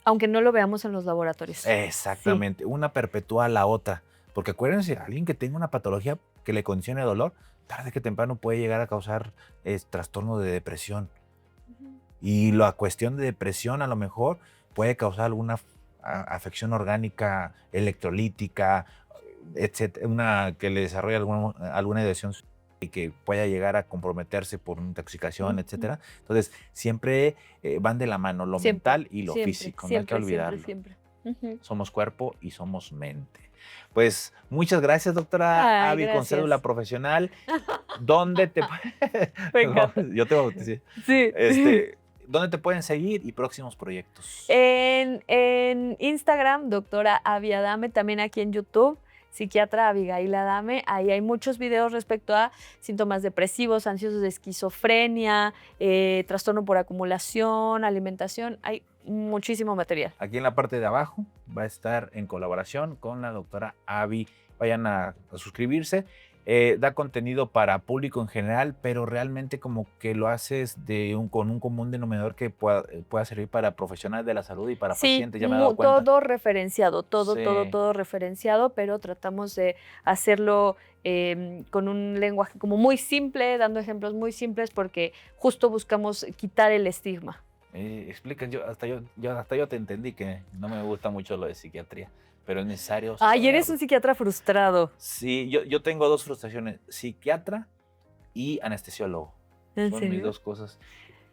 Speaker 1: aunque no lo veamos en los laboratorios.
Speaker 2: Exactamente, sí. Una perpetúa a la otra. Porque acuérdense, alguien que tenga una patología que le condicione dolor, tarde que temprano puede llegar a causar trastorno de depresión. Y la cuestión de depresión a lo mejor puede causar alguna afección orgánica, electrolítica, etcétera, que le desarrolle alguna adhesión y que pueda llegar a comprometerse por una intoxicación, etcétera. Entonces, siempre van de la mano lo mental y lo físico, no hay que olvidarlo.
Speaker 1: Siempre.
Speaker 2: Somos cuerpo y somos mente. Pues muchas gracias, doctora Abby, con cédula profesional. ¿Dónde te yo te bauticé.
Speaker 1: Sí.
Speaker 2: ¿Dónde te pueden seguir y próximos proyectos?
Speaker 1: En Instagram, doctora Abby Adame, también aquí en YouTube, psiquiatra Abigail Adame. Ahí hay muchos videos respecto a síntomas depresivos, ansiosos, de esquizofrenia, trastorno por acumulación, alimentación. Hay muchísimo material.
Speaker 2: Aquí en la parte de abajo va a estar en colaboración con la doctora Abby. Vayan a suscribirse. Da contenido para público en general, pero realmente como que lo haces con un común denominador que pueda servir para profesionales de la salud y para pacientes, ya me he dado cuenta.
Speaker 1: Todo referenciado, todo referenciado, pero tratamos de hacerlo con un lenguaje como muy simple, dando ejemplos muy simples, porque justo buscamos quitar el estigma.
Speaker 2: Explican, hasta yo te entendí que no me gusta mucho lo de psiquiatría, pero es necesario.
Speaker 1: Eres un psiquiatra frustrado.
Speaker 2: Sí, yo tengo dos frustraciones, psiquiatra y anestesiólogo. Son mis dos cosas.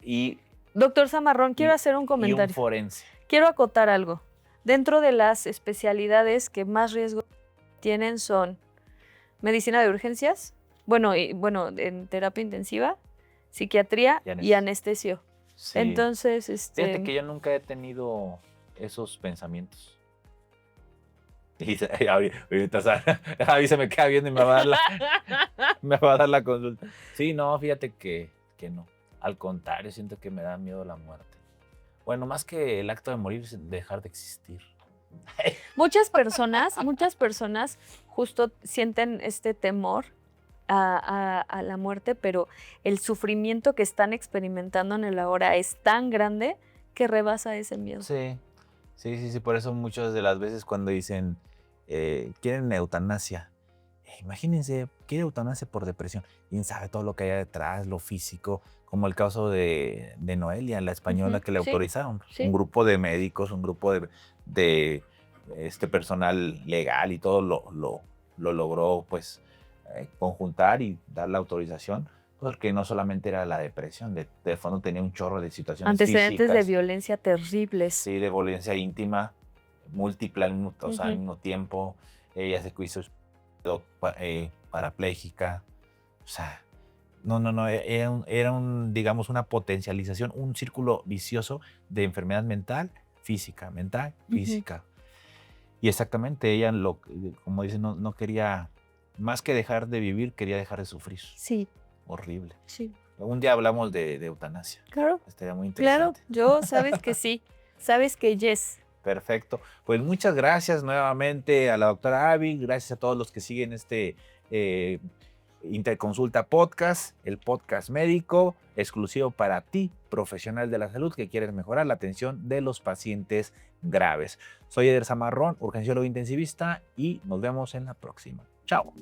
Speaker 2: Y
Speaker 1: doctor Zamarrón, quiero hacer un comentario.
Speaker 2: Y un forense.
Speaker 1: Quiero acotar algo. Dentro de las especialidades que más riesgo tienen son medicina de urgencias, bueno, en terapia intensiva, psiquiatría y anestesio.
Speaker 2: Sí.
Speaker 1: Entonces,
Speaker 2: fíjate que yo nunca he tenido esos pensamientos. Y ahorita Javi se me queda viendo y me va a dar la consulta. Sí, no, fíjate que no. Al contrario, siento que me da miedo la muerte. Bueno, más que el acto de morir es dejar de existir.
Speaker 1: Muchas personas justo sienten este temor a la muerte, pero el sufrimiento que están experimentando en el ahora es tan grande que rebasa ese miedo.
Speaker 2: Sí, sí, sí, sí, por eso muchas de las veces cuando dicen, quieren eutanasia, imagínense, quiere eutanasia por depresión, quién sabe todo lo que hay detrás, lo físico, como el caso de Noelia, la española
Speaker 1: Ujú,
Speaker 2: que le
Speaker 1: sí,
Speaker 2: autorizaron, un
Speaker 1: sí.
Speaker 2: grupo de médicos, un grupo de personal legal y todo lo logró pues conjuntar y dar la autorización, porque no solamente era la depresión, de fondo tenía un chorro de situaciones
Speaker 1: Antecedentes de
Speaker 2: físicas,
Speaker 1: violencia terribles.
Speaker 2: sí, de violencia íntima, múltiple o sea, al
Speaker 1: Ujú.
Speaker 2: mismo tiempo. Ella se hizo parapléjica. O sea, no, no, no, digamos, una potencialización, un círculo vicioso de enfermedad mental,
Speaker 1: Ujú.
Speaker 2: física. Y exactamente, ella, como dice, no quería, más que dejar de vivir, quería dejar de sufrir.
Speaker 1: Sí,
Speaker 2: Horrible.
Speaker 1: sí.
Speaker 2: Un día hablamos de eutanasia.
Speaker 1: Claro,
Speaker 2: Estaría muy
Speaker 1: claro.
Speaker 2: interesante.
Speaker 1: Yo sabes que sí. Sabes que yes.
Speaker 2: Perfecto. Pues muchas gracias nuevamente a la doctora Abby, gracias a todos los que siguen este Interconsulta Podcast, el podcast médico exclusivo para ti, profesional de la salud que quieres mejorar la atención de los pacientes graves. Soy Eder Zamarrón, urgenciólogo intensivista y nos vemos en la próxima. Chao.